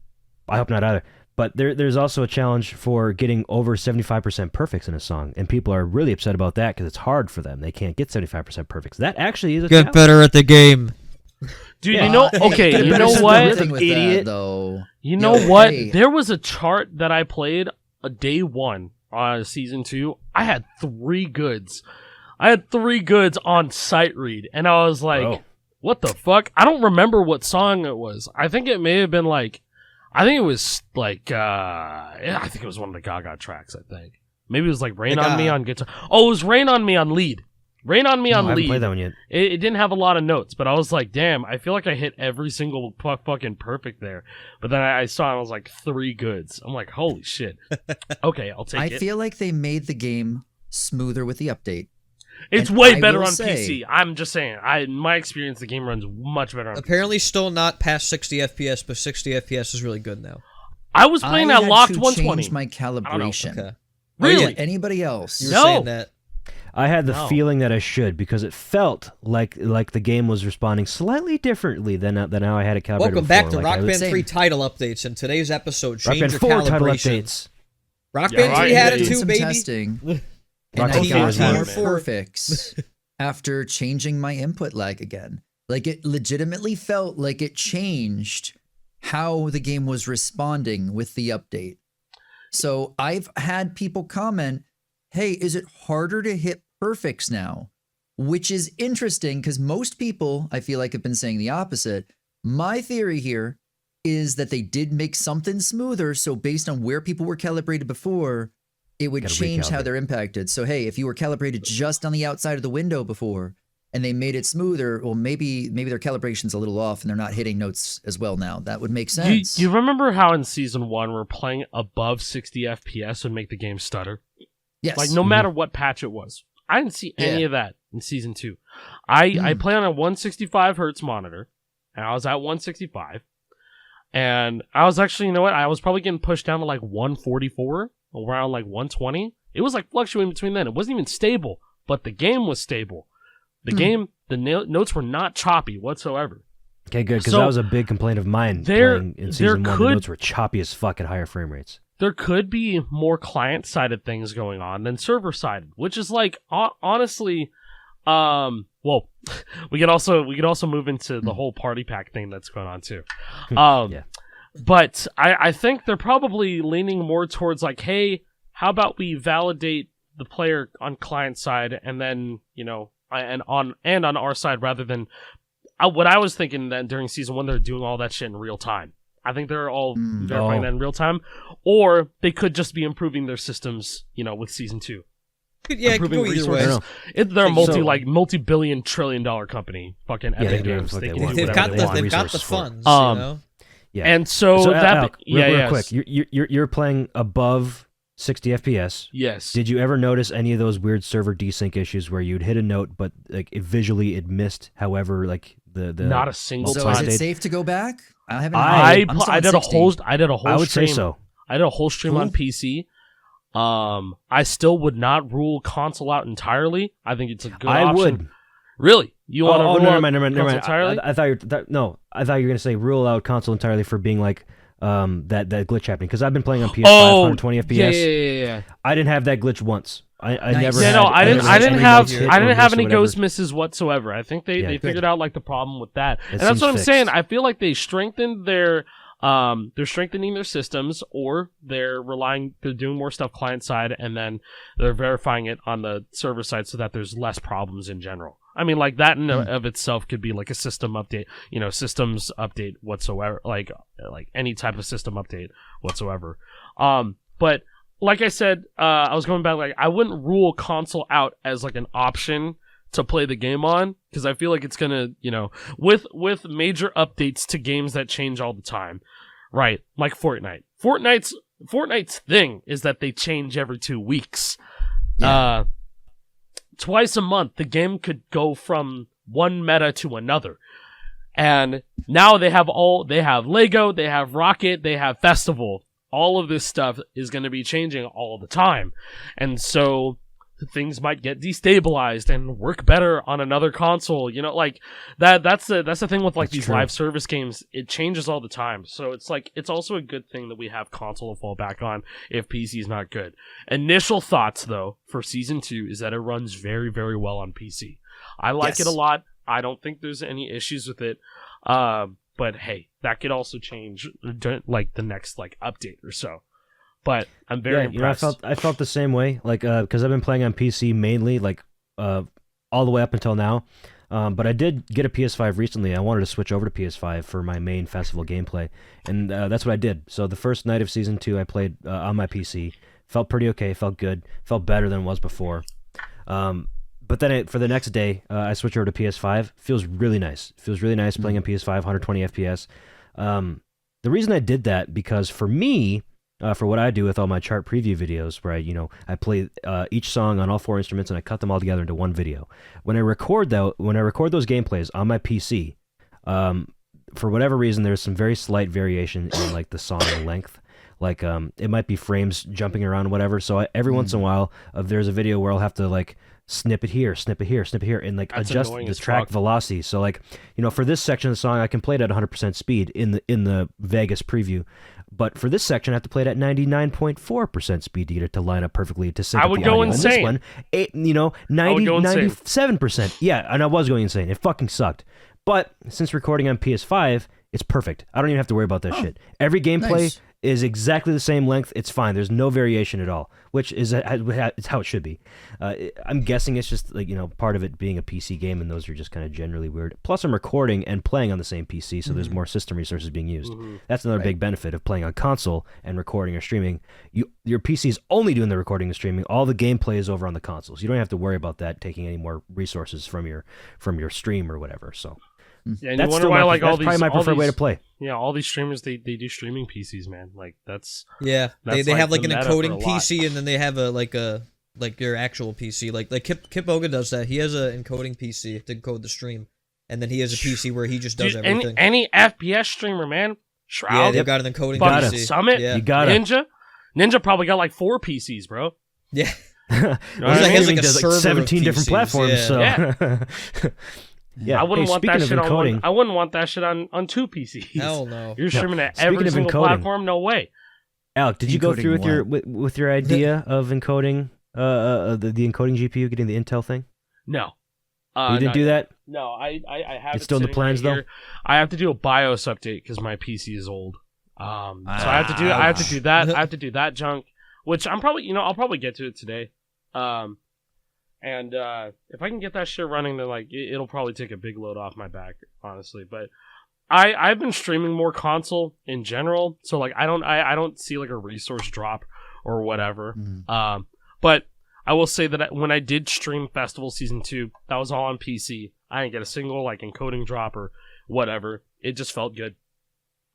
S1: I hope not either. But there's also a challenge for getting over 75% perfects in a song, and people are really upset about that because it's hard for them. They can't get 75% perfects. That actually is a
S2: Get
S1: challenge.
S2: better at the game.
S4: Dude,
S1: Yeah.
S4: you know, okay,
S3: Get a
S4: you
S3: better
S4: know
S3: system
S4: what?
S3: living with
S1: Idiot.
S3: that, though.
S4: You know
S3: Yo,
S4: what?
S3: hey.
S4: There was a chart that I played a day 1 on season 2. I had 3 goods. I had 3 goods on sight read, and I was like,
S1: Oh.
S4: what the fuck? I don't remember what song it was. I think it may have been like, I think it was like, I think it was one of the Gaga tracks, I think. Maybe it was like Rain on Me on guitar. Oh, it was Rain on Me on lead. Rain on Me on
S1: I haven't
S4: lead.
S1: played that one yet.
S4: It didn't have a lot of notes, but I was like, damn, I feel like I hit every single fucking perfect there. But then I saw it, I was like 3 goods. I'm like, holy shit. Okay, I'll take
S3: I
S4: it.
S3: feel like they made the game smoother with the update.
S4: It's
S3: and
S4: way
S3: I
S4: better
S3: will
S4: on
S3: say-
S4: PC. I'm just saying. In my experience, the game runs much better on PC.
S2: Apparently, still not past 60 FPS, but 60 FPS is really good now.
S4: I was playing
S3: I
S4: at
S3: had
S4: locked
S3: to
S4: 120.
S3: change my calibration.
S2: Okay.
S4: Really?
S2: Oh, yeah,
S3: Anybody else?
S2: you were
S4: No.
S2: saying that.
S1: I had the
S4: No.
S1: feeling that I should because it felt like the game was responding slightly differently than how I had it calibrated
S2: Welcome back to
S1: before.
S2: Rock
S1: Like,
S2: Band
S3: Same.
S2: 3 title updates. In today's episode,
S1: Rock
S2: change
S1: Band
S2: your
S1: 4 title
S2: calibration.
S1: updates.
S2: Rock
S4: Yeah,
S2: Band
S4: right.
S2: 3 had
S4: I
S2: it
S3: did
S2: too,
S3: some
S2: baby.
S3: testing, and
S1: Rock
S3: I
S1: Band 4
S3: got
S1: was
S3: more
S1: more.
S3: perfects after changing my input lag again. Like, it legitimately felt like it changed how the game was responding with the update. So I've had people comment, hey, is it harder to hit perfects now? Which is interesting because most people, I feel like, have been saying the opposite. My theory here is that they did make something smoother. So based on where people were calibrated before, it would
S1: Gotta
S3: change how
S1: recalibrate.
S3: they're impacted. So, hey, if you were calibrated just on the outside of the window before and they made it smoother, well, maybe their calibration's a little off and they're not hitting notes as well now. That would make sense.
S4: You remember how in Season 1 we're playing above 60 FPS would make the game stutter?
S3: Yes.
S4: Like, no matter what patch it was. I didn't see any
S3: Yeah.
S4: of that in Season 2. I play on a 165 hertz monitor, and I was at 165. And I was actually, you know what? I was probably getting pushed down to like 144, around like 120. It was like fluctuating between then. It wasn't even stable, but the game was stable. The game, the notes were not choppy whatsoever.
S1: Okay, good, because
S4: So,
S1: that was a big complaint of mine
S4: there-
S1: playing in
S4: there
S1: Season 1. The
S4: could-
S1: notes were choppy as fuck at higher frame rates.
S4: There could be more client-sided things going on than server-sided, which is like honestly, well, we could also move into the whole party pack thing that's going on too.
S1: Yeah.
S4: But I think they're probably leaning more towards like, hey, how about we validate the player on client side and then, you know, and on our side rather than what I was thinking then during Season 1, they're doing all that shit in real time. I think they're all verifying that in real time, or they could just be improving their systems, you know, with Season 2.
S2: Yeah, it could
S4: improving
S2: go either
S4: resources.
S2: way.
S4: They're a
S1: So-
S4: multi-billion trillion dollar company. Fucking
S1: Yeah, they
S4: Epic
S1: can do
S4: Games.
S1: whatever
S4: They
S1: the
S4: can
S1: fuck
S4: do
S1: they
S2: They've
S1: want.
S2: got
S4: whatever
S2: the
S4: they want.
S1: resources for it.
S2: funds,
S4: Um,
S2: you know.
S1: Yeah.
S4: And so,
S1: So,
S4: that
S1: Alec, real
S4: yes.
S1: quick, you're playing above 60 FPS.
S4: Yes.
S1: Did you ever notice any of those weird server desync issues where you'd hit a note, but like visually it missed? However, like the
S4: Not a single
S3: so
S4: time.
S3: is it
S1: State-
S3: safe to go back? I haven't.
S4: I
S3: I'm still on
S4: did a
S3: 60.
S4: whole
S1: I would
S4: stream.
S1: say so.
S4: I did a whole stream on
S3: Cool.
S4: PC. I still would not rule console out entirely. I think it's a good
S1: I
S4: option.
S1: would.
S4: Really? You want to
S1: Oh,
S4: rule
S1: never
S4: out
S1: mind.
S4: console entirely?
S1: I thought you were going to say rule out console entirely for being like that glitch happening because I've been playing on PS5 120 FPS.
S4: Yeah.
S1: I didn't have that glitch once. I
S3: Nice.
S1: never.
S4: Yeah,
S1: had,
S4: no, I didn't
S1: never had any
S4: have
S1: notes hit or
S4: I didn't have
S1: miss or
S4: any
S1: whatever.
S4: ghost misses whatsoever. I think they
S1: Yeah,
S4: figured
S3: good.
S4: out like the problem with that.
S1: It
S4: And that's
S1: seems
S4: what I'm
S1: fixed.
S4: saying. I feel like they strengthened their they're strengthening their systems, or they're doing more stuff client side, and then they're verifying it on the server side so that there's less problems in general. I mean, like that in of itself could be like a system update, systems update whatsoever, like any type of system update whatsoever. But like I said, I was going back, like I wouldn't rule console out as like an option to play the game on, because I feel like it's gonna, with major updates to games that change all the time, right? Like Fortnite. Fortnite's thing is that they change every 2 weeks. Yeah. Twice a month, the game could go from one meta to another. And now they have Lego, they have Rocket, they have Festival. All of this stuff is going to be changing all the time. And so things might get destabilized and work better on another console. Like that's the thing with like these live service games. It changes all the time. So it's like, it's also a good thing that we have console to fall back on if PC is not good. Initial thoughts though for season 2 is that it runs very, very well on PC. I like it a lot. I don't think there's any issues with it. But hey, that could also change like the next like update or so. But I'm very impressed.
S1: I felt the same way, like because I've been playing on PC mainly, like all the way up until now. But I did get a PS5 recently. I wanted to switch over to PS5 for my main festival gameplay, and that's what I did. So the first night of Season 2, I played on my PC. Felt pretty okay, felt good, felt better than it was before. But then for the next day, I switched over to PS5. Feels really nice. Feels really nice playing on PS5, 120 FPS. The reason I did that, because for me, for what I do with all my chart preview videos, where I play each song on all 4 instruments and I cut them all together into one video. When I record those gameplays on my PC, for whatever reason, there's some very slight variation in like the song length. Like it might be frames jumping around, whatever. So every once in a while, there's a video where I'll have to like snip it here, and like
S4: That's
S1: adjust the track velocity. So like for this section of the song, I can play it at 100% speed in the Vegas preview. But for this section, I have to play it at 99.4% speed to get it to line up perfectly to sync
S4: I
S1: up
S4: would
S1: the
S4: go
S1: audio.
S4: insane.
S1: And this one, 97%. Yeah, and I was going insane. It fucking sucked. But since recording on PS5, it's perfect. I don't even have to worry about that shit. Every gameplay is exactly the same length. It's fine. There's no variation at all, which is it's how it should be. I'm guessing it's just like part of it being a PC game, and those are just kind of generally weird. Plus, I'm recording and playing on the same PC, so there's more system resources being used. That's another big benefit of playing on console and recording or streaming. Your PC is only doing the recording and streaming. All the gameplay is over on the consoles. You don't have to worry about that taking any more resources from your stream or whatever. So.
S4: Yeah, and
S1: that's
S4: you wonder why like
S1: probably my preferred way to play.
S4: Yeah, all these streamers they do streaming PCs, man. Like that's
S2: they have like an encoding PC, and then they have like your actual PC. Like Kip Oga does that. He has an encoding PC to encode the stream, and then he has a PC where he just does everything.
S4: Any FPS streamer, man. Shroud.
S2: Yeah, they've got an encoding PC.
S4: Summit.
S1: Yeah. You got it.
S4: Ninja probably got like 4 PCs, bro.
S2: Yeah.
S1: He has like 17 different platforms.
S2: Yeah.
S1: So.
S4: Yeah.
S1: Yeah,
S4: I wouldn't want that shit
S1: encoding,
S4: on. I wouldn't want that shit on 2 PCs.
S2: Hell no.
S4: You're streaming at every single platform. No way.
S1: Alec, did you go through with your idea of encoding the encoding GPU, getting the Intel thing?
S4: No.
S1: You didn't do that?
S4: No, I have.
S1: It's still in the plans though.
S4: I have to do a BIOS update because my PC is old. So I have to do that. I have to do that junk, which I'm probably I'll probably get to it today. And if I can get that shit running, then like it'll probably take a big load off my back, honestly. But I've been streaming more console in general, so like I don't see like a resource drop or whatever. But I will say that when I did stream Festival Season 2, that was all on PC. I didn't get a single like encoding drop or whatever. It just felt good.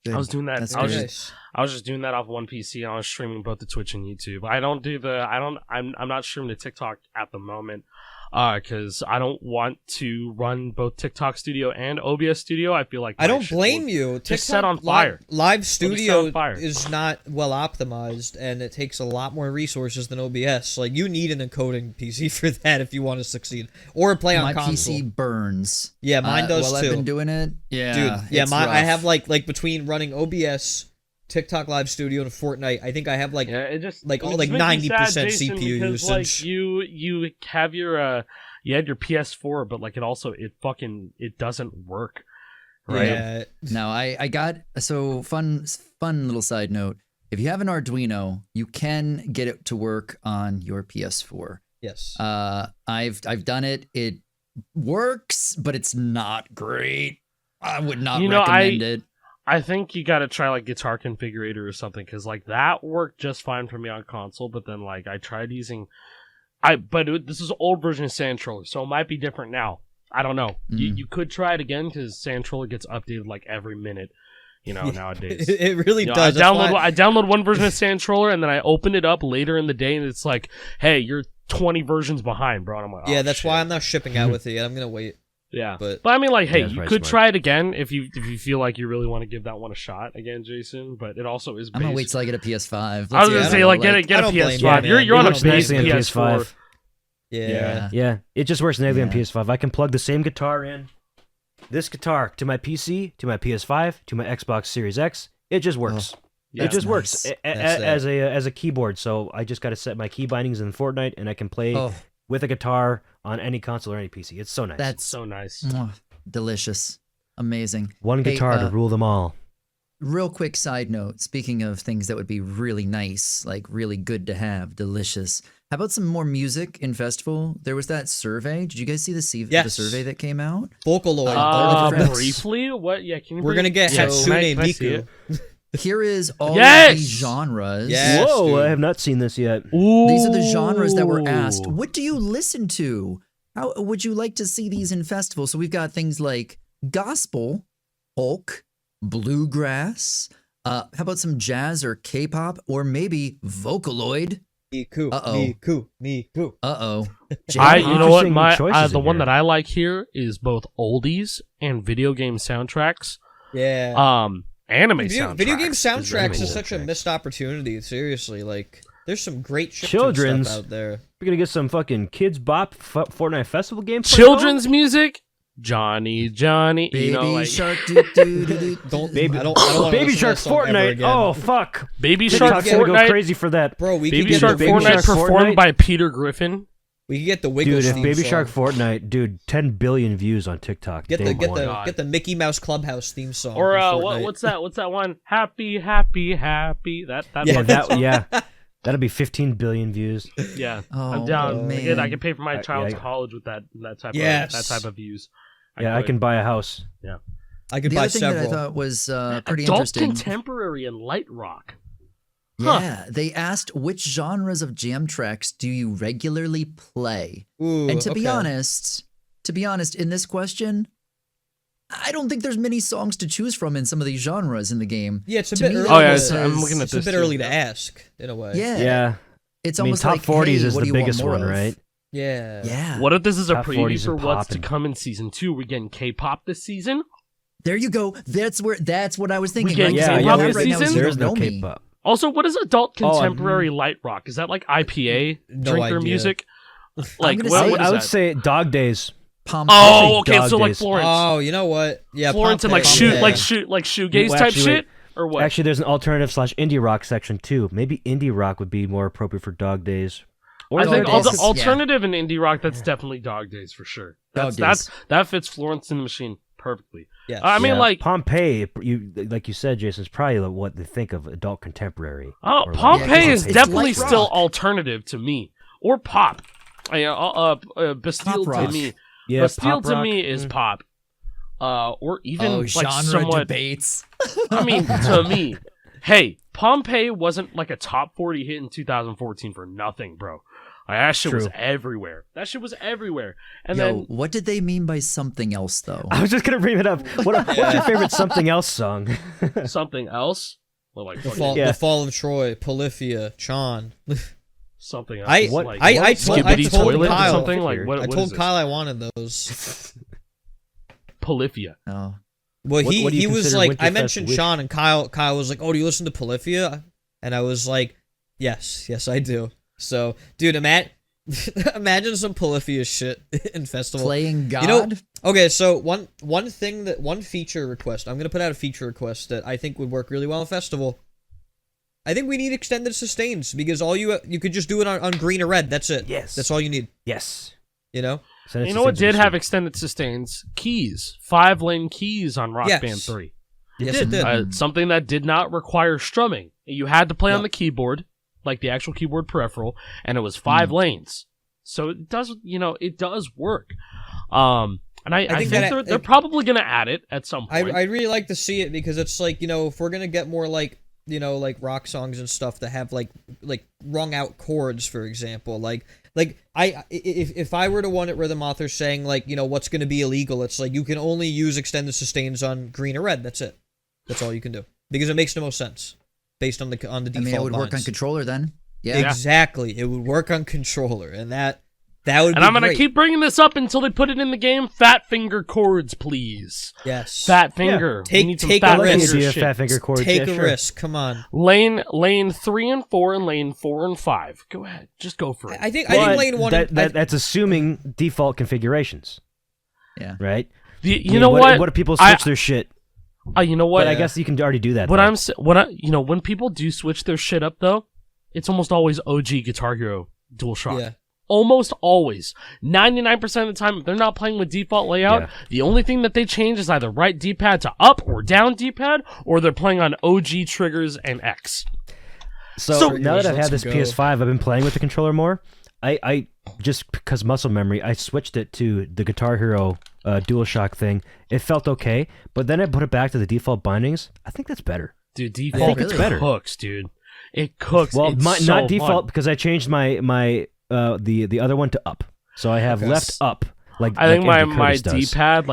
S4: I was doing that. I was just doing that off one PC, and I was streaming both to Twitch and YouTube. I'm not streaming to TikTok at the moment, because I don't want to run both TikTok Studio and OBS Studio. I feel like
S2: I don't blame you.
S4: Just set on fire.
S2: Live Studio is not well optimized, and it takes a lot more resources than OBS. Like you need an encoding PC for that if you want to succeed, or play on console.
S3: My PC burns.
S2: Yeah, mine does too.
S3: I've been doing it. Yeah,
S2: dude. Yeah, I have like between running OBS, TikTok Live Studio, and Fortnite, I think I have like 90% CPU usage.
S4: Like you have your your PS4, but like it doesn't work. Right.
S2: Yeah.
S3: Now I got fun little side note. If you have an Arduino, you can get it to work on your PS4.
S2: Yes.
S3: I've done it. works, but it's not great. I would not recommend it.
S4: I think you got to try like Guitar Configurator or something, because like that worked just fine for me on console. But then like I tried using, this is an old version of Sandtroller, so it might be different now. I don't know. You could try it again because Sandtroller gets updated like every minute. Nowadays
S2: it really does.
S4: I download one version of Sandtroller and then I open it up later in the day and it's like, hey, you're 20 versions behind, bro. And I'm like,
S2: yeah, that's why I'm not shipping out with it yet. I'm gonna wait.
S4: Yeah,
S2: but
S4: I mean, like, hey,
S1: Yeah,
S4: you
S1: probably
S4: could
S1: smart.
S4: try it again if you feel like you really want to give that one a shot again, Jason. But it also is.
S3: I'm gonna wait
S4: based-
S3: till I get a PS5.
S4: I was
S3: Let's
S4: gonna
S3: see,
S4: say,
S3: don't
S4: like,
S3: know,
S4: get a
S2: I don't blame
S4: PS5.
S2: you, man.
S4: You're on a
S1: It works nicely on
S4: PS4.
S2: Yeah.
S1: Yeah, it just works natively on
S3: Yeah.
S1: PS5. I can plug the same guitar in, this guitar, to my PC, to my PS5, to my Xbox Series X. It just works.
S4: Yeah.
S1: It just works
S3: nice.
S1: as a keyboard. So I just got to set my key bindings in Fortnite, and I can play
S3: Oh,
S1: with a guitar on any console or any PC. It's so nice.
S3: that's
S4: So nice.
S3: delicious. Amazing.
S1: One
S3: Hey,
S1: guitar to rule them all.
S3: Real quick side note, speaking of things that would be really nice, like really good to have, delicious. How about some more music in Festival? There was that survey. Did you guys see the
S2: Yes.
S3: survey that came out?
S2: Vocaloid. all the different-
S4: Briefly, what? Yeah, can you
S2: We're gonna get
S3: Yeah,
S2: Hatsune
S4: can I see
S2: Miku.
S4: it?
S3: Here is all
S4: Yes!
S3: of these genres.
S2: Yes,
S1: Whoa,
S2: dude.
S1: I have not seen this yet.
S3: These are the genres that were asked.
S4: Ooh.
S3: What do you listen to? How would you like to see these in Festival? So we've got things like gospel, folk, bluegrass. How about some jazz or K-pop, or maybe Vocaloid?
S2: Miku.
S3: Uh-oh.
S2: Miku.
S3: Uh-oh.
S4: You know what?
S1: Interesting
S4: My
S1: choices
S4: the
S1: in
S4: one
S1: here.
S4: that I like here is both oldies and video game soundtracks.
S2: Yeah.
S4: Anime
S2: Video game
S4: soundtracks
S2: soundtracks is
S1: anime
S2: such a
S1: soundtracks.
S2: missed opportunity. Seriously, like there's some great chiptune
S1: Children's.
S2: stuff out there.
S1: We're gonna get some fucking Kids Bop Fortnite Festival game.
S4: Children's music, Johnny,
S3: Baby
S4: you know, like
S3: Shark. Do.
S2: Don't
S1: Baby,
S2: I don't wanna
S1: Baby
S2: listen to
S1: Shark
S2: that song ever
S1: Fortnite.
S2: again.
S1: Oh fuck!
S4: Baby
S1: TikTok's
S4: Shark
S1: gonna go
S4: Fortnite.
S1: crazy for that.
S2: Bro, we
S4: Baby
S2: could get
S4: Shark
S2: the
S1: Baby
S4: Fortnite
S1: Shark
S4: performed
S1: Fortnite?
S4: by Peter Griffin.
S2: We could get the Wiggles
S1: Dude, if
S2: theme
S1: Baby
S2: song.
S1: Shark Fortnite, dude, 10 billion views on TikTok.
S2: Get
S1: day
S2: the
S1: one.
S4: God.
S2: get the Mickey Mouse Clubhouse theme song.
S4: Or
S2: from Fortnite.
S4: what's that one? Happy. That
S1: Yeah, that'll be 15 billion views.
S4: yeah.
S3: Oh,
S4: I'm down.
S3: man.
S4: I can pay for my child's
S1: yeah.
S4: college with that type
S2: Yes.
S4: of views.
S1: Yeah, I can buy a house.
S2: I could
S3: The
S2: buy
S3: other thing that I
S2: several.
S3: thought was pretty
S4: Adult
S3: interesting.
S4: contemporary and light rock.
S3: Yeah, they asked which genres of jam tracks do you regularly play?
S2: Ooh,
S3: And to be
S2: okay.
S3: honest, in this question, I don't think there's many songs to choose from in some of these genres in the game.
S2: Yeah, it's a
S3: To
S2: bit
S3: me,
S2: early.
S4: Oh, yeah,
S2: to-
S3: this
S4: I'm
S3: is-
S4: looking at
S2: it's
S4: this
S2: a bit
S4: too.
S2: early to ask in a way.
S3: Yeah,
S1: Yeah.
S3: it's
S1: I mean,
S3: almost
S1: top
S3: like
S1: 40s
S3: hey,
S1: is
S3: what
S1: the
S3: do you want
S1: biggest
S3: more
S1: one,
S3: of?
S1: right?
S2: Yeah.
S3: Yeah.
S4: What if this is a
S1: Top
S4: preview
S1: 40s
S4: for
S1: and
S4: what's to
S1: poppin'.
S4: come in season 2? We're getting K-pop this season.
S3: There you go. That's what I was thinking.
S4: get
S3: Right?
S4: Yeah,
S3: Because
S4: yeah,
S3: all
S4: yeah,
S3: I have right now is
S4: season?
S3: You
S1: There is
S3: Don't
S1: no
S3: Know Me.
S1: K-pop.
S4: Also, what is adult
S1: Oh,
S4: contemporary light rock? Is that like IPA
S2: No
S4: drinker
S2: idea.
S4: music? Like
S3: gonna
S4: what,
S3: say-
S4: what is
S1: I would
S4: that?
S1: say Dog Days.
S3: Pompeii.
S4: Oh, okay,
S1: Dog
S4: so like
S1: Days.
S4: Florence,
S2: Oh, you know what? Yeah,
S4: Florence, and like
S2: Pompeii.
S4: shoegaze
S1: Well,
S4: type
S1: actually,
S4: shit, or what?
S1: Actually, there's an alternative / indie rock section too. Maybe indie rock would be more appropriate for Dog Days. Or
S4: I think
S3: Dog
S4: all
S3: Days.
S4: the alternative and indie rock, that's definitely Dog Days for sure.
S3: Dog
S4: That fits Florence and the Machine perfectly.
S2: Yes.
S4: I mean,
S1: Yeah,
S4: like
S1: Pompeii. Like you said, Jason, is probably what they think of adult contemporary.
S4: oh,
S1: Or like-
S4: Pompeii
S3: Yeah,
S4: is
S3: it's
S4: definitely
S3: light
S4: still
S3: rock.
S4: alternative to me, or pop. Bastille
S3: Pop
S4: to
S3: rock.
S4: me,
S1: Yeah,
S4: Bastille
S1: pop
S4: to
S1: rock.
S4: me is pop. Or even
S3: Oh,
S4: like
S3: genre
S4: somewhat.
S3: debates.
S4: I mean, to me, hey, Pompeii wasn't like a top 40 hit in 2014 for nothing, bro. Like, that shit was
S1: True.
S4: everywhere. And
S3: Yo,
S4: then
S3: what did they mean by something else though?
S1: I was just gonna bring it up. What's your favorite something else song?
S4: something else. Well, like
S2: The
S4: fucking
S2: fall,
S1: Yeah.
S2: the fall of Troy, Polyphia, Chon.
S4: something else.
S2: I
S4: like,
S2: told
S4: Skibbity
S2: Kyle-
S4: toilet or
S2: Kyle-
S4: something like
S1: I
S4: what?
S2: I
S4: what
S2: told
S4: is this?
S2: Kyle I wanted those.
S4: Polyphia.
S3: Oh,
S2: Well,
S1: What do
S2: he
S1: you
S2: was
S1: consider
S2: like, I
S1: Winterfest
S2: mentioned
S1: wish?
S2: Sean, and Kyle was like, "Oh, do you listen to Polyphia?" And I was like, "Yes, I do." So, dude, imagine some Polyphia shit in festival.
S3: playing God.
S2: You know, okay, so one feature request. I'm gonna put out a feature request that I think would work really well in festival. I think we need extended sustains because all you could just do it on green or red. That's it.
S1: Yes.
S2: That's all you need.
S1: Yes.
S2: You know.
S1: Send it
S4: You
S1: to
S4: know what
S1: Sensor
S4: did have
S1: Machine.
S4: extended sustains? Keys. 5-lane keys on Rock
S2: Yes.
S4: Band 3.
S2: Yes, it did.
S4: Something that did not require strumming. You had to play on
S2: Yeah.
S4: the keyboard, like the actual keyboard peripheral, and it was 5 lanes. So it does, it does work. And I think they're probably going to add it at some point.
S2: I'd really like to see it because it's like, if we're going to get more like, like rock songs and stuff that have like wrung out chords, for example, if I were to want it Rhythm Author saying like, what's going to be illegal, it's like you can only use extended sustains on green or red. That's it. That's all you can do because it makes the most sense based on the default. I mean,
S3: it would work on controller then. Yeah,
S2: exactly. It would work on controller, and that would.
S4: And I'm gonna keep bringing this up until they put it in the game. Fat finger chords, please.
S2: Yes.
S4: Fat finger.
S2: Yeah. Take a risk.
S1: Fat finger chords.
S2: Take a risk. Come on.
S4: Lane 3 and 4 and lane 4 and 5. Go ahead. Just go for it.
S2: I think lane 1.
S1: That's assuming default configurations.
S3: Yeah.
S1: Right.
S4: You know what?
S1: What if people switch their shit?
S4: You know what?
S1: But I guess you can already do that.
S4: When people do switch their shit up though, it's almost always OG Guitar Hero DualShock. Yeah. Almost always. 99% of the time, if they're not playing with default layout, the only thing that they change is either right D-pad to up or down D-pad, or they're playing on OG triggers and X.
S1: So now that I've had this PS5, I've been playing with the controller more. I just because muscle memory, I switched it to the Guitar Hero DualShock thing. It felt okay, but then I put it back to the default bindings. I think that's better.
S4: Dude, default cooks, dude. It cooks.
S1: Well, not default because I changed my the other one to up, so I have left up. Like
S4: I think my
S1: does.
S4: D-pad,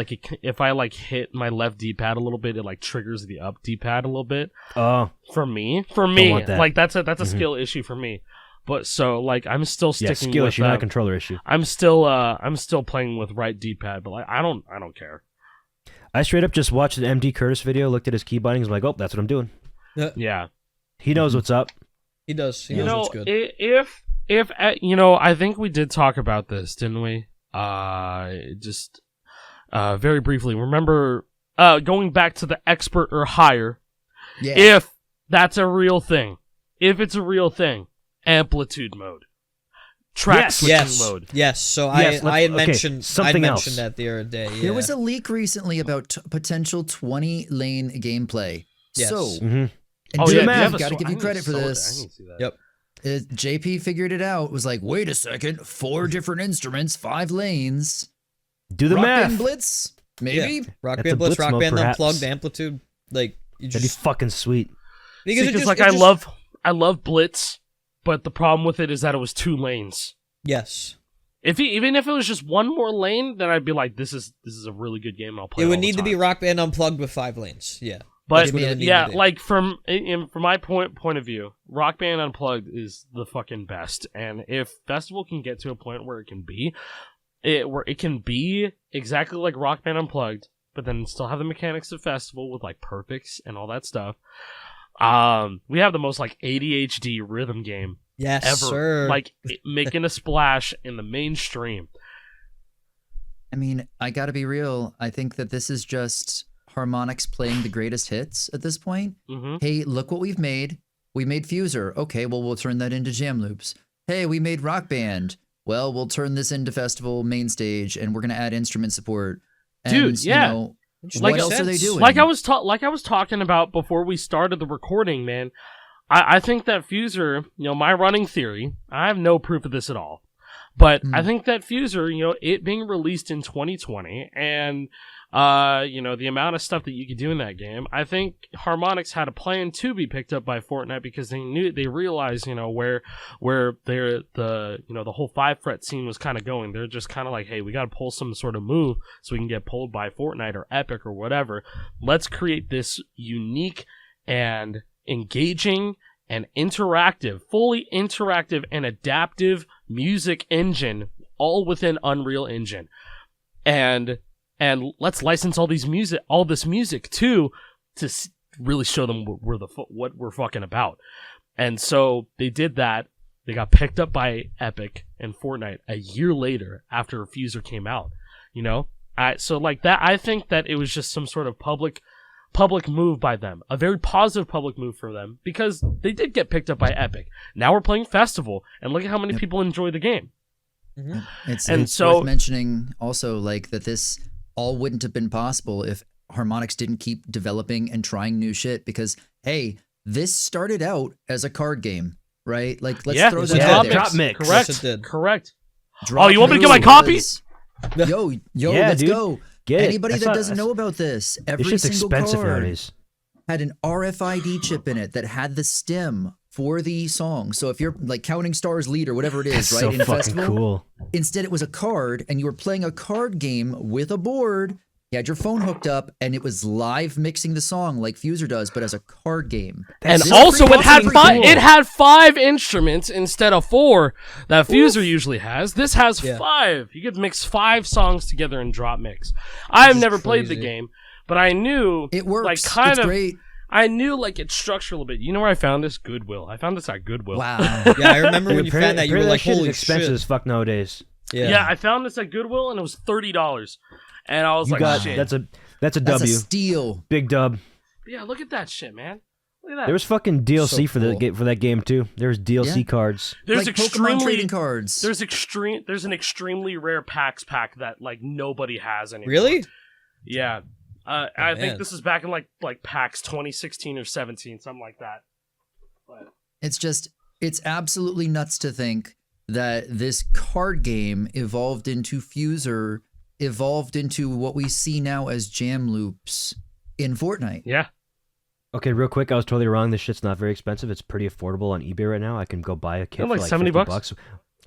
S4: if I hit my left D-pad a little bit, it triggers the up D-pad a little bit.
S1: Oh,
S4: for me, that's a skill issue for me. But so I'm still sticking
S1: skill
S4: with
S1: issue, not a controller issue.
S4: I'm still playing with right D-pad, but I don't care.
S1: I straight up just watched an MD Curtis video, looked at his key bindings, I'm like, oh, that's what I'm doing.
S4: Yeah,
S1: he knows what's up.
S2: He does. He knows what's good.
S4: If I think we did talk about this, didn't we? Just very briefly. Remember, going back to the expert or higher.
S3: Yeah.
S4: If that's a real thing, if it's a real thing, amplitude mode, track switching mode.
S2: Yes. So I had mentioned
S1: something else.
S2: That the other day. Yeah.
S3: There was a leak recently about potential 20-lane gameplay.
S2: Yes.
S3: So,
S1: and
S3: I've got to give you credit for this.
S2: Yep.
S3: JP figured it out. Was like, wait a second, 4 different instruments, 5 lanes.
S1: Do the math.
S3: Rock Band Blitz, maybe.
S2: Yeah. Rock Band Blitz, Rock Band Unplugged, Amplitude.
S1: That'd be fucking sweet.
S4: Because I love Blitz, but the problem with it is that it was 2 lanes.
S2: Yes.
S4: Even if it was just 1 more lane, then I'd be like, this is a really good game. And I'll play.
S2: It would need to be Rock Band Unplugged with 5 lanes. Yeah.
S4: But from my point of view, Rock Band Unplugged is the fucking best. And if Festival can get to a point where it can be exactly like Rock Band Unplugged, but then still have the mechanics of Festival with perfects and all that stuff, we have the most ADHD rhythm game ever.
S2: Sir.
S4: Making a splash in the mainstream.
S3: I mean, I gotta be real. I think that this is just Harmonix playing the greatest hits at this point.
S4: Mm-hmm.
S3: Hey, look what we've made. We made Fuser. Okay, well, we'll turn that into jam loops. Hey, we made Rock Band. Well, we'll turn this into Festival main stage, and we're going to add instrument support. And,
S4: dude, yeah.
S3: What else are they doing?
S4: Like I was talking about before we started the recording, man. I think that Fuser, my running theory, I have no proof of this at all, but I think that Fuser, it being released in 2020 and the amount of stuff that you could do in that game, I think Harmonix had a plan to be picked up by Fortnite because they realized, where the whole 5-fret scene was kind of going. They're just kind of like, hey, we got to pull some sort of move so we can get pulled by Fortnite or Epic or whatever. Let's create this unique and engaging and fully interactive and adaptive music engine, all within Unreal Engine. And let's license all this music too, to really show them what we're fucking about. And so they did that. They got picked up by Epic and Fortnite a year later after Fuser came out. So that, I think that it was just some sort of public move by them, a very positive public move for them, because they did get picked up by Epic. Now we're playing Festival, and look at how many people enjoy the game.
S3: Mm-hmm. It's worth mentioning also that this all wouldn't have been possible if Harmonix didn't keep developing and trying new shit, because hey, this started out as a card game, right? Let's throw that out there.
S1: DropMix.
S2: Correct. Yes, it did.
S4: Correct. You want me to get my copy?
S3: Yo,
S1: Yeah,
S3: let's
S1: dude.
S3: go.
S1: Get it.
S3: Anybody
S1: That's
S3: that
S1: not-
S3: doesn't
S1: that's-
S3: know about this,
S1: This
S3: every
S1: shit's
S3: single
S1: expensive
S3: card
S1: nowadays.
S3: had an RFID chip in it that had the stem for the song. So if you're like counting stars lead or whatever it is,
S1: That's
S3: right?
S1: so
S3: in
S1: fucking
S3: festival,
S1: cool.
S3: instead it was a card and you were playing a card game with a board. You had your phone hooked up and it was live mixing the song like Fuser does, but as a card game.
S4: And
S3: This
S4: also,
S3: is
S4: it had
S3: pretty
S4: five.
S3: cool.
S4: It had 5 instruments instead of 4 that Fuser usually has. This has 5. You could mix 5 songs together in DropMix. I've never played the game, but I knew
S3: It works.
S4: Like kind
S3: it's
S4: of.
S3: great.
S4: I knew like its structure a little bit. You know where I found this? Goodwill. I found this at Goodwill.
S3: Wow.
S2: Yeah, I remember when you found that, you were
S1: Apparently
S2: like,
S1: shit is
S2: holy
S1: expensive
S2: shit.
S1: as fuck nowadays.
S4: Yeah, I found this at Goodwill and it was $30. And I was
S1: You
S4: like,
S1: got
S4: shit.
S1: that's a
S3: That's
S1: W.
S3: a steal.
S1: Big dub.
S4: Yeah, look at that shit, man. Look at that.
S1: There was fucking DLC
S2: So cool.
S1: for that game too. There was DLC
S3: Yeah.
S1: cards.
S4: There's
S3: like Pokemon
S4: extremely
S3: trading cards.
S4: There's an extremely rare PAX pack that like nobody has anymore.
S2: Really?
S4: Yeah. I
S2: man.
S4: think this is back in like PAX 2016 or 17, something like that. But
S3: It's absolutely nuts to think that this card game evolved into Fuser, evolved into what we see now as jam loops in Fortnite.
S4: yeah.
S1: Okay, real quick, I was totally wrong. This shit's not very expensive. It's pretty affordable on eBay right now. I can go buy a kit
S4: Yeah, like
S1: for like
S4: 70
S1: $50
S4: bucks?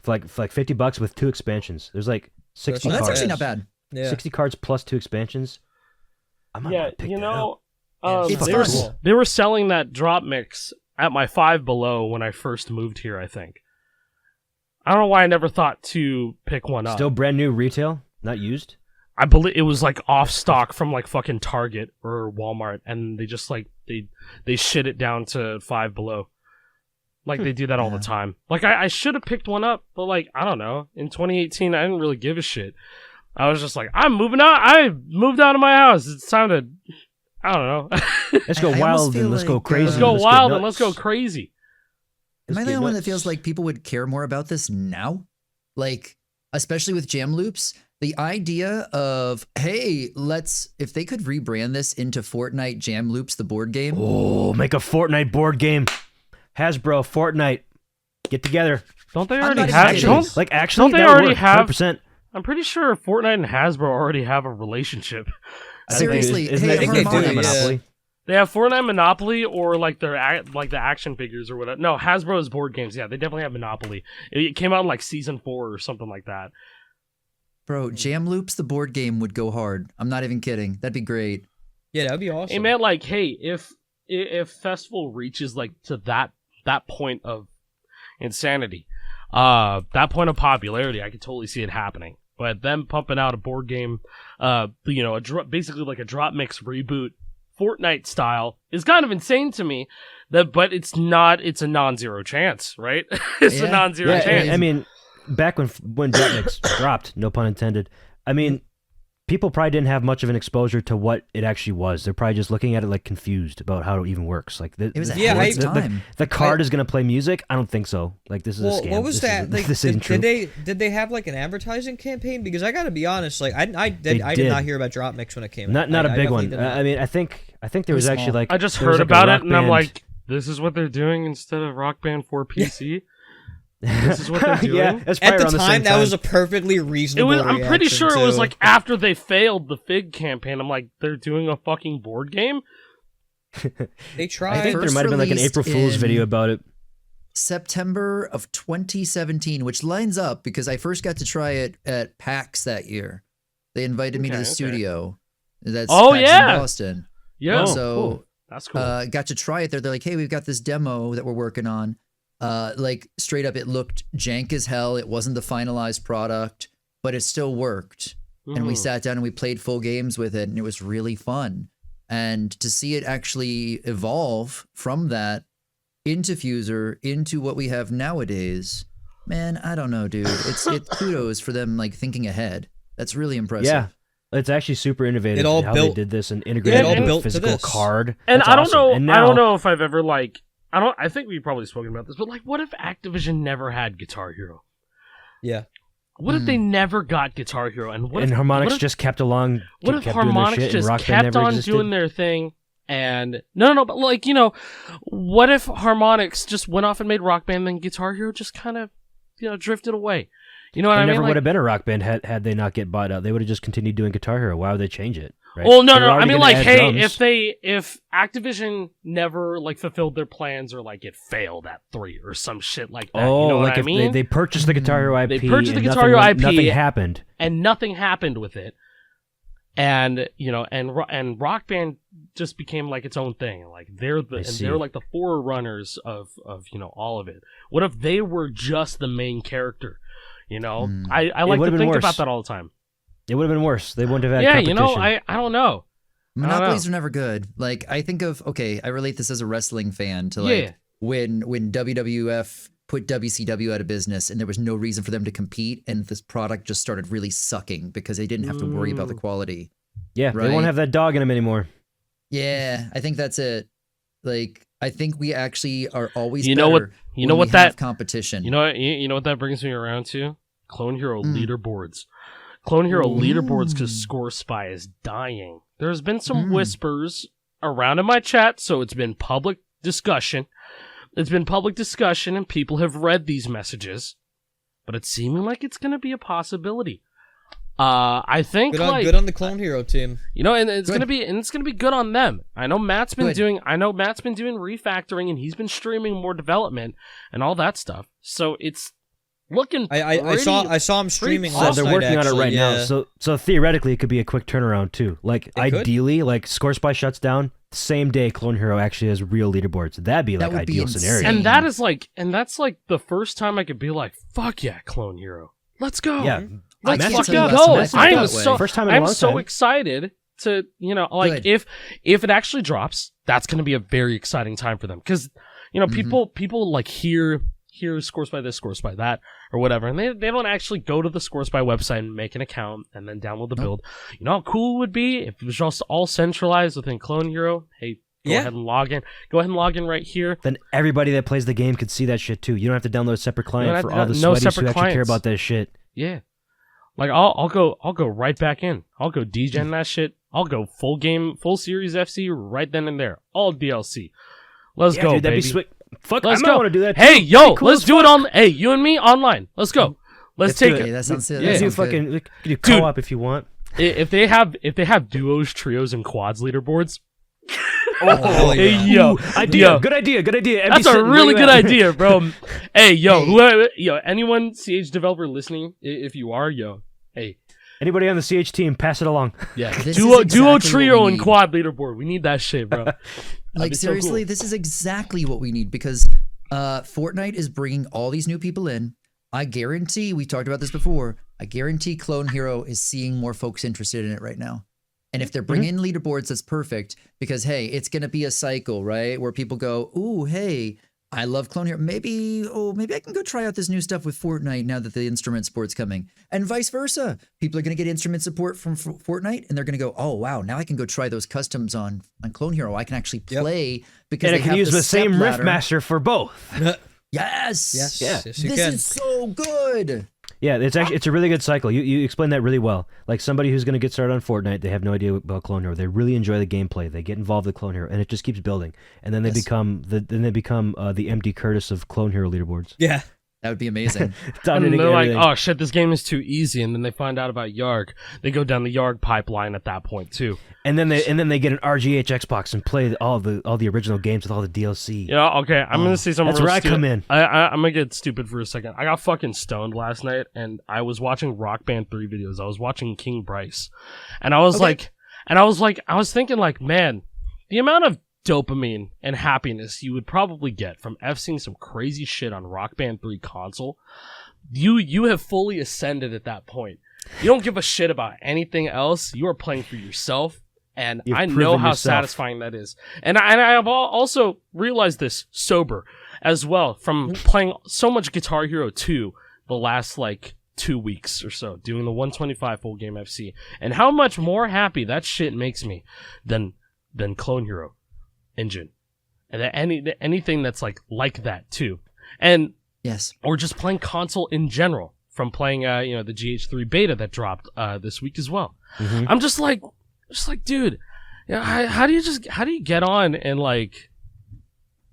S1: For like $50 with 2 expansions. There's like 60
S3: Well, that's
S1: cards.
S3: actually not bad.
S2: Yeah.
S1: 60 cards plus 2 expansions. I might
S4: Yeah,
S1: pick
S4: you
S1: that
S4: know,
S1: up.
S3: It's
S4: they were
S3: fun.
S4: they were selling that drop mix at my 5 Below when I first moved here, I think. I don't know why I never thought to pick one up.
S1: Still brand new retail, not used.
S4: I believe it was like off stock from like fucking Target or Walmart, and they just like they shit it down to 5 Below. Like they do that all the time. Like I should have picked one up, but like I don't know. In 2018, I didn't really give a shit. I was just like, I'm moving out. I moved out of my house. It's time to, I don't know.
S1: Let's go
S3: I almost
S1: wild
S3: feel
S1: and let's go
S3: like,
S1: crazy.
S4: Let's go
S1: get
S4: wild and
S1: nuts.
S4: let's go crazy.
S3: Am I
S1: Let's
S3: the
S1: get
S3: only one that
S1: nuts.
S3: feels like people would care more about this now? Like, especially with jam loops, the idea of, hey, if they could rebrand this into Fortnite Jam Loops, the board game.
S1: Oh, make a Fortnite board game. Hasbro, Fortnite, get together.
S4: Don't they
S3: I'm
S4: already
S3: not even
S4: have?
S3: kidding.
S4: Don't,
S1: Like actually,
S4: they
S1: that would
S4: already
S1: work,
S4: have-
S1: 100%.
S4: I'm pretty sure Fortnite and Hasbro already have a relationship.
S1: I think they-
S3: Seriously,
S1: isn't
S3: hey,
S1: that
S2: I think they
S1: Fortnite
S2: do, yeah.
S1: Monopoly?
S4: They have Fortnite Monopoly or like like the action figures or whatever. No, Hasbro's board games. Yeah, they definitely have Monopoly. It came out in like season 4 or something like that.
S3: Bro, Jam Loops, the board game would go hard. I'm not even kidding. That'd be great.
S2: Yeah, that'd be awesome.
S4: Hey man, like, hey, if festival reaches like to that point of insanity, that point of popularity, I could totally see it happening. But them pumping out a board game, basically like a drop mix reboot, Fortnite style, is kind of insane to me. But it's not. It's a non-zero chance, right? It's a
S3: Yeah.
S4: non-zero
S1: Yeah,
S4: chance.
S1: I mean, back when DropMix dropped, no pun intended. I mean, people probably didn't have much of an exposure to what it actually was. They're probably just looking at it like confused about how it even works. Like
S3: It was
S2: Yeah,
S3: ahead
S2: I-
S3: of its time.
S1: the card is gonna play music. I don't think so. Like this is a scam.
S2: What was
S1: This
S2: that?
S1: Isn't,
S2: Like,
S1: this isn't true.
S2: did they have like an advertising campaign? Because I gotta be honest, like I
S1: They
S2: did
S1: did.
S2: not hear about DropMix when it came out.
S1: Not
S2: I
S1: a big
S2: definitely
S1: one.
S2: did not.
S1: I mean, I think there was
S3: was
S1: actually
S3: small.
S1: like
S4: I just
S1: there was
S4: heard
S1: like a
S4: about it
S1: rock
S4: and I'm
S1: band.
S4: like, this is what they're doing instead of Rock Band 4 PC. This is what they're doing.
S1: yeah, that's
S2: At
S1: probably
S2: the
S1: around the
S2: time,
S1: same
S2: that
S1: time.
S2: was a perfectly reasonable.
S4: I'm pretty
S2: reaction
S4: sure it was
S2: to-
S4: like after they failed the Fig campaign. I'm like, they're doing a fucking board game?
S2: they
S1: I
S2: tried.
S1: think there
S3: First
S1: might have been like an
S3: released
S1: April Fool's
S3: in-
S1: video about it.
S3: September of 2017, which lines up because I first got to try it at PAX that year. They invited me to the
S4: Okay, okay.
S3: studio. That's
S4: Oh,
S3: PAX
S4: yeah.
S3: in Boston.
S4: Yeah.
S1: Oh,
S3: so
S1: cool.
S4: That's cool.
S3: got to try it there. They're like, hey, we've got this demo that we're working on. Like straight up, it looked jank as hell. It wasn't the finalized product, but it still worked. And we
S4: Mhm.
S3: sat down and we played full games with it, and it was really fun. And to see it actually evolve from that into Fuser, into what we have nowadays, man, I don't know, dude. It's kudos for them like thinking ahead. That's really impressive.
S1: Yeah, it's actually super innovative.
S2: It all
S1: how
S2: built-
S1: they did this and
S2: it
S1: integrated
S4: all
S1: it into a
S2: built to
S1: physical
S2: this.
S1: card.
S4: And
S1: That's
S4: I don't
S1: awesome.
S4: know.
S1: And
S4: I don't
S1: now-
S4: know if I've ever like. I think we've probably spoken about this, but like, what if Activision never had Guitar Hero?
S2: Yeah.
S4: What if they never got Guitar Hero? And what
S1: And
S4: if
S1: Harmonix
S4: what if,
S1: just kept along.
S4: what if
S1: kept doing their
S4: Harmonix
S1: shit and
S4: just
S1: Rock Band
S4: kept
S1: never
S4: on
S1: existed?
S4: doing their thing? And no, but like what if Harmonix just went off and made Rock Band, and then Guitar Hero just kind of drifted away? You know what I mean?
S1: There never
S4: Like,
S1: would have been a Rock Band had they not get bought out. They would have just continued doing Guitar Hero. Why would they change it? Right?
S4: Well, no.
S1: They're
S4: I
S1: already
S4: mean,
S1: gonna
S4: like,
S1: add
S4: hey,
S1: drums.
S4: if Activision never like fulfilled their plans or like it failed at 3 or some shit like that,
S1: Oh,
S4: you know
S1: like
S4: what I
S1: if
S4: mean?
S1: they purchased the Guitar Hero IP.
S4: They purchased the
S1: and
S4: Guitar Hero IP,
S1: Nothing happened.
S4: and nothing happened with it. And and Rock Band just became like its own thing. Like they're like the forerunners of all of it. What if they were just the main character? I like to think about that all the time.
S1: It would have been worse. They wouldn't have had
S4: Yeah,
S1: competition.
S4: I don't know.
S3: Monopolies are never good. Like I think of I relate this as a wrestling fan to like when WWF put WCW out of business and there was no reason for them to compete and this product just started really sucking because they didn't have to worry about the quality.
S1: Yeah,
S3: right?
S1: they won't have that dog in them anymore.
S3: Yeah, I think that's it. Like I think we actually are always competition.
S4: You know what that brings me around to? Clone Hero leaderboards. Clone Hero leaderboards because Score Spy is dying. There's been some whispers around in my chat, so it's been public discussion. And people have read these messages, but it's seeming like it's going to be a possibility. I think
S2: good on the Clone Hero team.
S4: And it's going to be good on them. I know Matt's been doing refactoring and he's been streaming more development and all that stuff. So it's looking
S2: I saw him streaming
S1: So
S2: last
S1: they're
S2: night,
S1: working on it
S2: actually,
S1: right now. So theoretically, it could be a quick turnaround too. Like ideally, like Score Spy shuts down same day. Clone Hero actually has real leaderboards. That'd be like
S3: would be
S1: ideal
S3: insane.
S1: scenario.
S4: And that's like the first time I could be like, fuck yeah, Clone Hero. Let's go.
S1: Yeah,
S4: Let's
S3: can't
S4: fucking
S3: tell you
S4: go.
S3: last time I felt that way.
S1: First time in a
S4: I'm
S1: long
S4: so
S1: time.
S4: excited to, like
S3: Good.
S4: if it actually drops, that's going to be a very exciting time for them because people like hear Score Spy this, Score Spy that, or whatever, and they don't actually go to the Score Spy website and make an account and then download the build. You know how cool it would be if it was just all centralized within Clone Hero? Hey, go ahead and log in. Go ahead and log in right here.
S1: Then everybody that plays the game could see that shit too. You don't have to download a separate client for all the
S4: no
S1: sweaties
S4: separate
S1: who actually care
S4: clients.
S1: about that shit.
S4: Yeah. Like I'll go right back in. I'll go degen that shit. I'll go full game, full series FC right then and there. All DLC. Let's go,
S1: dude, that'd
S4: baby.
S1: be sweet. Fuck,
S4: Let's
S1: I might
S4: go.
S1: want to do that.
S4: Hey,
S1: too.
S4: yo,
S1: Be cool
S4: let's
S1: as
S4: do it
S1: fuck.
S4: on. Hey, you and me online. Let's go. Let's take
S1: do
S4: it.
S3: Yeah, that sounds
S1: Let's do
S3: good.
S1: fucking. We could do co-op if you want.
S4: If they have duos, trios, and quads leaderboards.
S2: yeah.
S4: Yo,
S1: Idea. Good idea. Good idea.
S4: That's a really good idea, bro. Hey, yo, anyone CH developer listening? If you are, hey.
S1: Anybody on the CH team, pass it along.
S4: Yeah,
S3: This
S4: duo,
S3: is exactly what
S4: trio,
S3: we
S4: and
S3: need.
S4: quad leaderboard. We need that shit, bro.
S3: Like
S4: so
S3: seriously,
S4: cool.
S3: this is exactly what we need because Fortnite is bringing all these new people in. I guarantee, we talked about this before, I guarantee Clone Hero is seeing more folks interested in it right now. And if they're bringing in leaderboards, that's perfect because, hey, it's going to be a cycle, right? Where people go, ooh, hey, I love Clone Hero. Maybe I can go try out this new stuff with Fortnite now that the instrument support's coming. And vice versa. People are going to get instrument support from Fortnite and they're going to go, oh, wow, now I can go try those customs on Clone Hero. I can actually play because
S1: And
S3: they
S1: I can
S3: have
S1: use the
S3: step
S1: same
S3: ladder.
S1: Riffmaster for both.
S3: Yes.
S2: Yes, you
S3: This
S2: can.
S3: is so good.
S1: Yeah, it's a really good cycle. You explained that really well. Like somebody who's going to get started on Fortnite, they have no idea about Clone Hero. They really enjoy the gameplay. They get involved with Clone Hero, and it just keeps building. And then they become the MD Curtis of Clone Hero leaderboards.
S2: Yeah.
S3: That would be amazing.
S4: And they're like,
S1: Everything.
S4: oh shit, this game is too easy, and then they find out about Yarg. They go down the Yarg pipeline at that point too.
S1: And then they get an RGH Xbox and play all the original games with all the DLC.
S4: Yeah, okay. I'm gonna say something.
S1: That's
S4: real
S1: where I
S4: stupid.
S1: come in.
S4: I'm gonna get stupid for a second. I got fucking stoned last night, and I was watching Rock Band 3 videos. I was watching King Bryce, and I was thinking like, man, the amount of dopamine and happiness you would probably get from seeing some crazy shit on Rock Band 3 console. You have fully ascended at that point. You don't give a shit about anything else. You are playing for yourself. And
S1: You've
S4: I know
S1: proven
S4: how
S1: yourself.
S4: satisfying that is. And I have also realized this sober as well from playing so much Guitar Hero 2 the last 2 weeks or so, doing the 125 full game FC, and how much more happy that shit makes me than Clone Hero engine. And anything that's like that too. And
S3: Yes.
S4: or just playing console in general from playing the GH3 beta that dropped this week as well.
S1: Mhm.
S4: I'm just like, dude, how do you get on and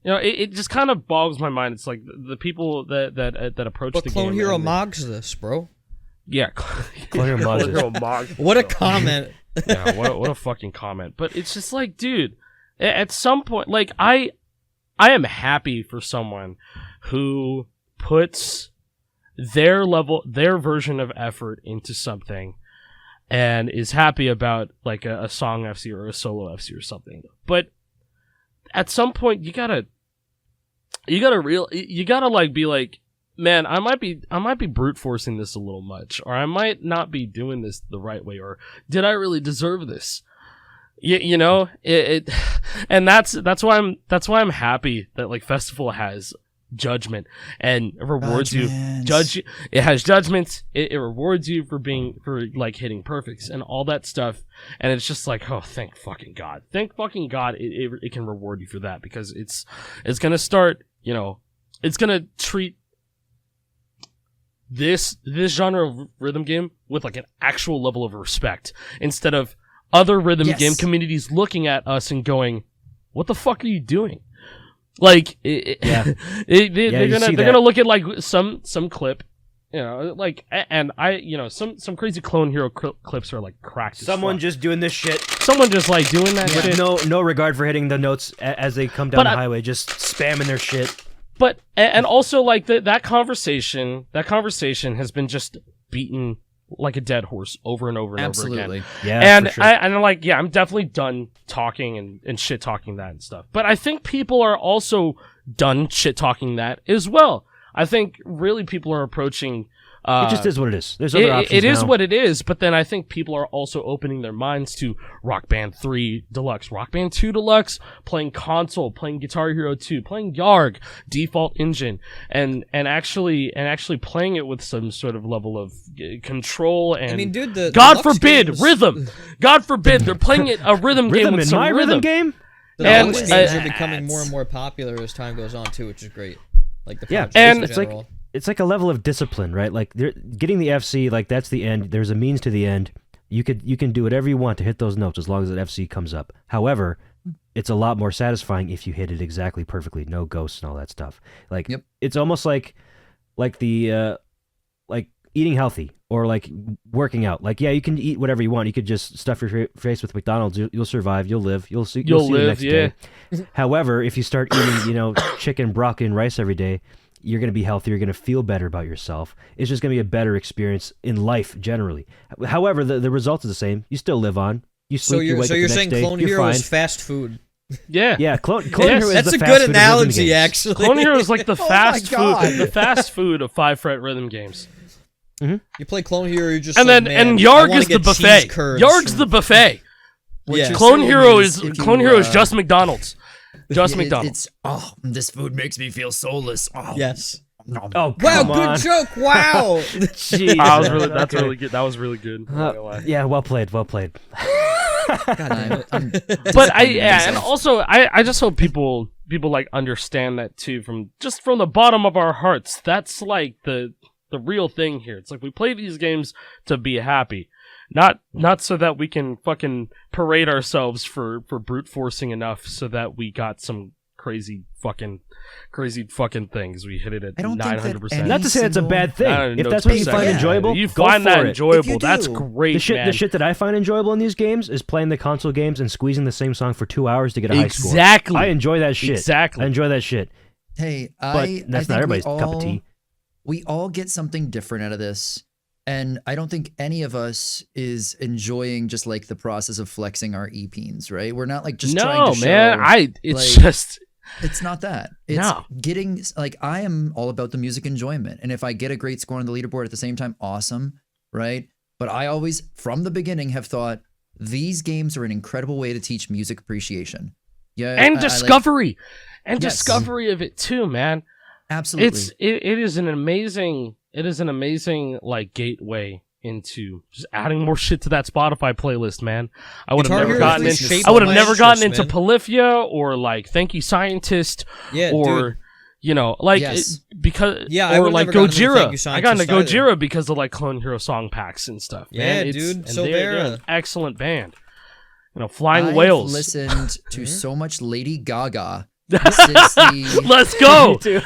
S4: You know, it just kind of bogs my mind. It's like the people that approach
S2: But
S4: the
S2: Clone
S4: game.
S2: Hero
S4: and
S2: mogs this, bro.
S4: Yeah,
S1: Clone Hero mogs
S4: Clone
S1: this.
S4: Hero mogs.
S2: What a comment.
S4: Yeah, what a fucking comment. But it's just like, dude, at some point, like I am happy for someone who puts their version of effort into something and is happy about like a song FC or a solo FC or something. But at some point you gotta like be like, man, I might be brute forcing this a little much, or I might not be doing this the right way, or did I really deserve this? You know, and that's why I'm happy that like Festival has judgment and rewards you. It has judgments. It rewards you for like hitting perfects and all that stuff. And it's just like, oh, thank fucking God. It can reward you for that, because it's gonna start, you know, it's gonna treat this genre of rhythm game with like an actual level of respect, instead of other rhythm game communities looking at us and going, what the fuck are you doing? Like, they're gonna look at like some clip, you know, like, and some crazy Clone Hero clips are like cracked.
S1: Someone just doing this shit.
S4: Someone just like doing that shit.
S1: No regard for hitting the notes as they come down the highway, just spamming their shit.
S4: But and also like that conversation has been just beaten like a dead horse over and over and over again.
S1: Yeah,
S4: and
S1: for sure.
S4: I'm like, yeah, I'm definitely done talking and shit talking that and stuff. But I think people are also done shit talking that as well. I think really people are approaching.
S1: It just is what it is. There's other options.
S4: It is
S1: now.
S4: what it is, but then I think people are also opening their minds to Rock Band 3 Deluxe, Rock Band 2 Deluxe, playing console, playing Guitar Hero 2, playing Yarg, Default Engine, and actually playing it with some sort of level of control and,
S2: I mean, dude, the
S4: God forbid, rhythm. God forbid they're playing it a rhythm game with
S1: in
S4: some
S1: my rhythm game.
S2: The deluxe games are becoming more and more popular as time goes on too, which is great. Like the projects in
S1: it's like
S2: general.
S1: It's like a level of discipline, right? Like getting the FC, like that's the end. There's a means to the end. You can do whatever you want to hit those notes as long as that FC comes up. However, it's a lot more satisfying if you hit it exactly perfectly, no ghosts and all that stuff. Like it's almost like the like eating healthy or like working out. Like you can eat whatever you want. You could just stuff your face with McDonald's. You'll survive. You'll live. You'll see the next day. However, if you start eating, chicken, broccoli, and rice every day, you're going to be healthier. You're going to feel better about yourself. It's just going to be a better experience in life generally. However, the result is the same. You still live on. You sleep. You wake up the next
S2: saying
S1: day,
S2: Clone
S1: you're
S2: Hero
S1: fine.
S2: is fast food?
S1: Yeah. Clone Hero is
S2: that's
S1: the
S2: a
S1: fast
S2: good
S1: food of
S2: analogy,
S1: rhythm games.
S2: actually.
S4: Clone Hero is like the fast food,
S3: God.
S4: the fast food of 5-fret rhythm games.
S1: Mm-hmm.
S2: You play Clone Hero, you're just
S4: And
S2: like,
S4: then
S2: man,
S4: Yarg is the buffet. Yarg's the buffet.
S2: Yeah.
S4: Clone Hero is just McDonald's. Just McDonald's.
S3: This food makes me feel soulless. Oh,
S2: Yes.
S1: Oh,
S2: Wow,
S1: come on.
S2: good joke. Wow.
S1: Jeez.
S4: That's really good. That was really good.
S1: Yeah, well played.
S2: God damn it.
S4: But and also I just hope people like understand that too, from the bottom of our hearts. That's like the real thing here. It's like we play these games to be happy, not so that we can fucking parade ourselves for brute forcing enough so that we got some crazy fucking things. We hit it at 900%.
S1: Not to say that's a bad thing. If that's what you find enjoyable,
S4: you
S1: go
S4: find
S1: for
S4: that
S1: it.
S4: enjoyable. That's great.
S1: The shit that I find enjoyable in these games is playing the console games and squeezing the same song for 2 hours to get a high score.
S4: Exactly.
S1: I enjoy that shit.
S4: Exactly.
S1: I enjoy that shit.
S3: Hey,
S1: But that's not everybody's cup of tea.
S3: We all get something different out of this. And I don't think any of us is enjoying just like the process of flexing our e-peens, right? We're not like just trying to show.
S4: No, man.
S3: It's not that. It's getting, like, I am all about the music enjoyment. And if I get a great score on the leaderboard at the same time, awesome, right? But I always, from the beginning, have thought these games are an incredible way to teach music appreciation. Yeah,
S4: and discovery. Discovery of it too, man.
S3: Absolutely.
S4: It is an amazing like gateway into just adding more shit to that Spotify playlist, man. I would have never gotten into Polyphia or like Thank You Scientist or because or like Gojira. I got into Gojira because of like Clone Hero song packs and stuff.
S2: Yeah,
S4: man.
S2: dude.
S4: They're an excellent band. Flying Whales.
S3: I've listened to so much Lady Gaga since the
S4: Let's go.
S1: Me too.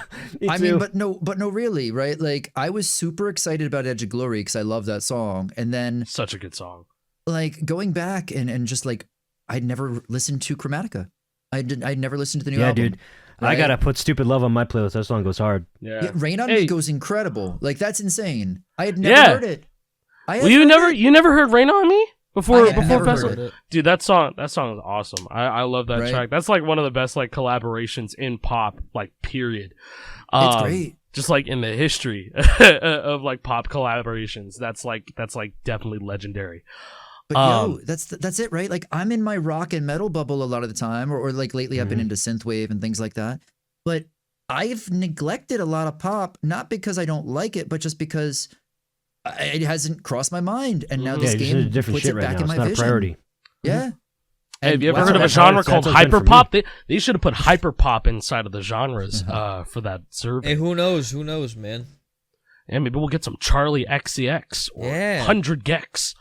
S3: I mean, but no, really, right? Like, I was super excited about Edge of Glory because I love that song, and then
S4: Such a good song.
S3: like going back and just like I'd never listened to Chromatica. I'd never listened to the new
S1: Yeah,
S3: album.
S1: dude. I gotta put "Stupid Love" on my playlist. That song goes hard.
S3: Yeah, Rain on
S4: Hey.
S3: Me goes incredible. Like, that's insane. I had never heard it.
S4: Well, you never heard "Rain on Me" before
S3: I had never
S4: Festival?
S3: heard it.
S4: Dude, that song is awesome. I love that
S3: Right.
S4: track. That's like one of the best like collaborations in pop, like period.
S3: It's great.
S4: Just like in the history of like pop collaborations, that's like definitely legendary.
S3: But that's it, right? Like, I'm in my rock and metal bubble a lot of the time, or like lately I've been into synthwave and things like that. But I've neglected a lot of pop, not because I don't like it, but just because it hasn't crossed my mind. And now this
S1: Yeah,
S3: game
S1: just different
S3: puts
S1: shit
S3: it
S1: right
S3: back
S1: now.
S3: in
S1: It's
S3: my
S1: not a
S3: vision.
S1: priority.
S3: Yeah.
S4: Hey, have you ever
S3: wow,
S4: heard of a
S1: that's
S4: genre
S1: how
S4: called
S1: it's been for me.
S4: hyperpop? They should have put hyperpop inside of the genres for that survey.
S2: Hey, who knows? Who knows, man?
S4: Yeah, maybe we'll get some Charlie XCX or 100 gecs.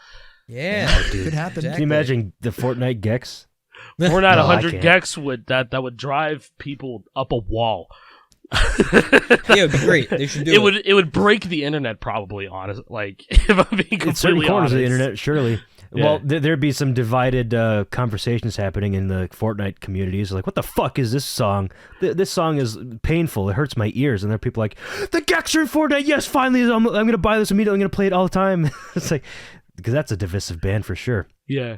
S2: Yeah,
S3: Could happen.
S2: Exactly.
S1: Can you imagine the Fortnite gecs?
S4: We're not
S1: No, I
S4: 100
S1: can't.
S4: gecs that would drive people up a wall.
S2: Yeah, it'd be great. They should do it.
S4: It would break the internet probably. Honest, like if I'm being completely
S1: In certain corners
S4: honest.
S1: of the internet, surely.
S4: Yeah.
S1: Well, there'd be some divided conversations happening in the Fortnite communities. Like, what the fuck is this song? This song is painful. It hurts my ears. And there are people like, the gecs are in Fortnite. Yes, finally, I'm going to buy this immediately. I'm going to play it all the time. It's like, because that's a divisive band for sure.
S4: Yeah.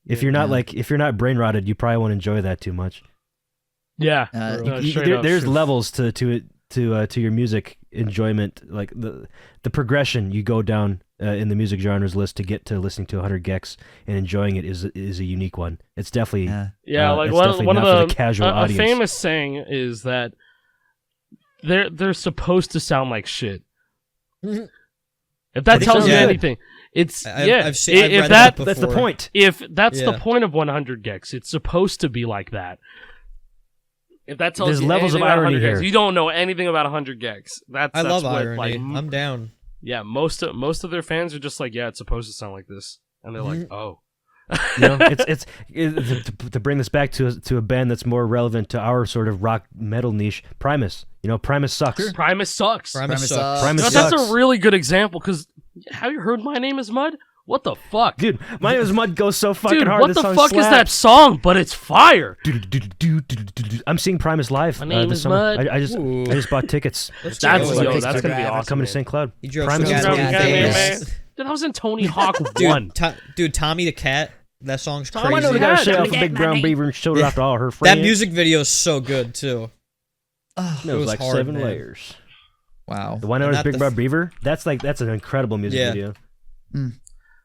S1: If you're not if you're not brain rotted, you probably won't enjoy that too much.
S4: Yeah.
S3: Uh,
S1: There's levels to your music enjoyment. Like the progression you go down in the music genres list to get to listening to 100 gecs and enjoying it is a unique one. It's definitely
S4: like
S1: it's
S4: one
S1: definitely
S4: of
S1: not for
S4: the
S1: casual
S4: a
S1: audience.
S4: famous saying is that they're supposed to sound like shit. If that tells you
S2: Yeah.
S4: anything, it's
S2: I've
S4: if
S2: read
S4: that
S2: that
S1: that's the
S2: before.
S1: point.
S4: if that's the
S2: Yeah.
S4: point of 100 gecs, it's supposed to be like that. If that tells
S1: There's
S4: you
S1: levels of
S4: anything about
S1: irony
S4: 100 gecs,
S1: here.
S4: you don't know anything about 100 gecs.
S2: I love
S4: what,
S2: irony.
S4: like,
S2: I'm down.
S4: yeah, most of their fans are just like, yeah, it's supposed to sound like this, and they're like, oh.
S1: You know, it's to bring this back to a band that's more relevant to our sort of rock metal niche. Primus. You know, Primus sucks.
S3: Sure.
S4: Primus sucks.
S2: Primus
S3: Primus
S2: sucks.
S3: sucks.
S1: Primus
S4: That's
S1: sucks.
S4: a really good example because have you heard My Name Is Mud? What the fuck?
S1: Dude, My Name Is Mud goes so fucking
S4: Dude,
S1: hard.
S4: what
S1: This
S4: the
S1: song
S4: fuck is that
S1: slaps.
S4: song? But it's fire.
S1: I'm seeing Primus live.
S4: My name
S1: this
S4: is
S1: summer.
S4: Mud.
S1: I just bought tickets.
S2: Let's
S4: That's
S2: go.
S4: that's gonna be awesome.
S1: Coming
S4: man.
S1: to St. Cloud.
S2: He drove
S1: Primus
S2: some
S1: is
S2: goddamn
S1: fucking
S2: days.
S1: famous.
S4: Dude, that was in Tony Hawk
S2: Dude,
S4: 1.
S2: Tommy the Cat. That song's
S4: Tommy
S2: crazy.
S1: I know the guy
S4: Yeah,
S1: shit
S4: let
S1: off
S4: me
S1: a big brown beaver and showed it off to all her
S2: That
S1: friends.
S2: music video is so good too.
S1: It
S2: it
S1: was
S2: was
S1: like
S2: hard,
S1: 7
S2: man.
S1: layers.
S3: Wow.
S1: The one known as
S2: Not
S1: Big
S2: the
S1: Brown Beaver. That's an incredible music
S2: Yeah.
S1: video.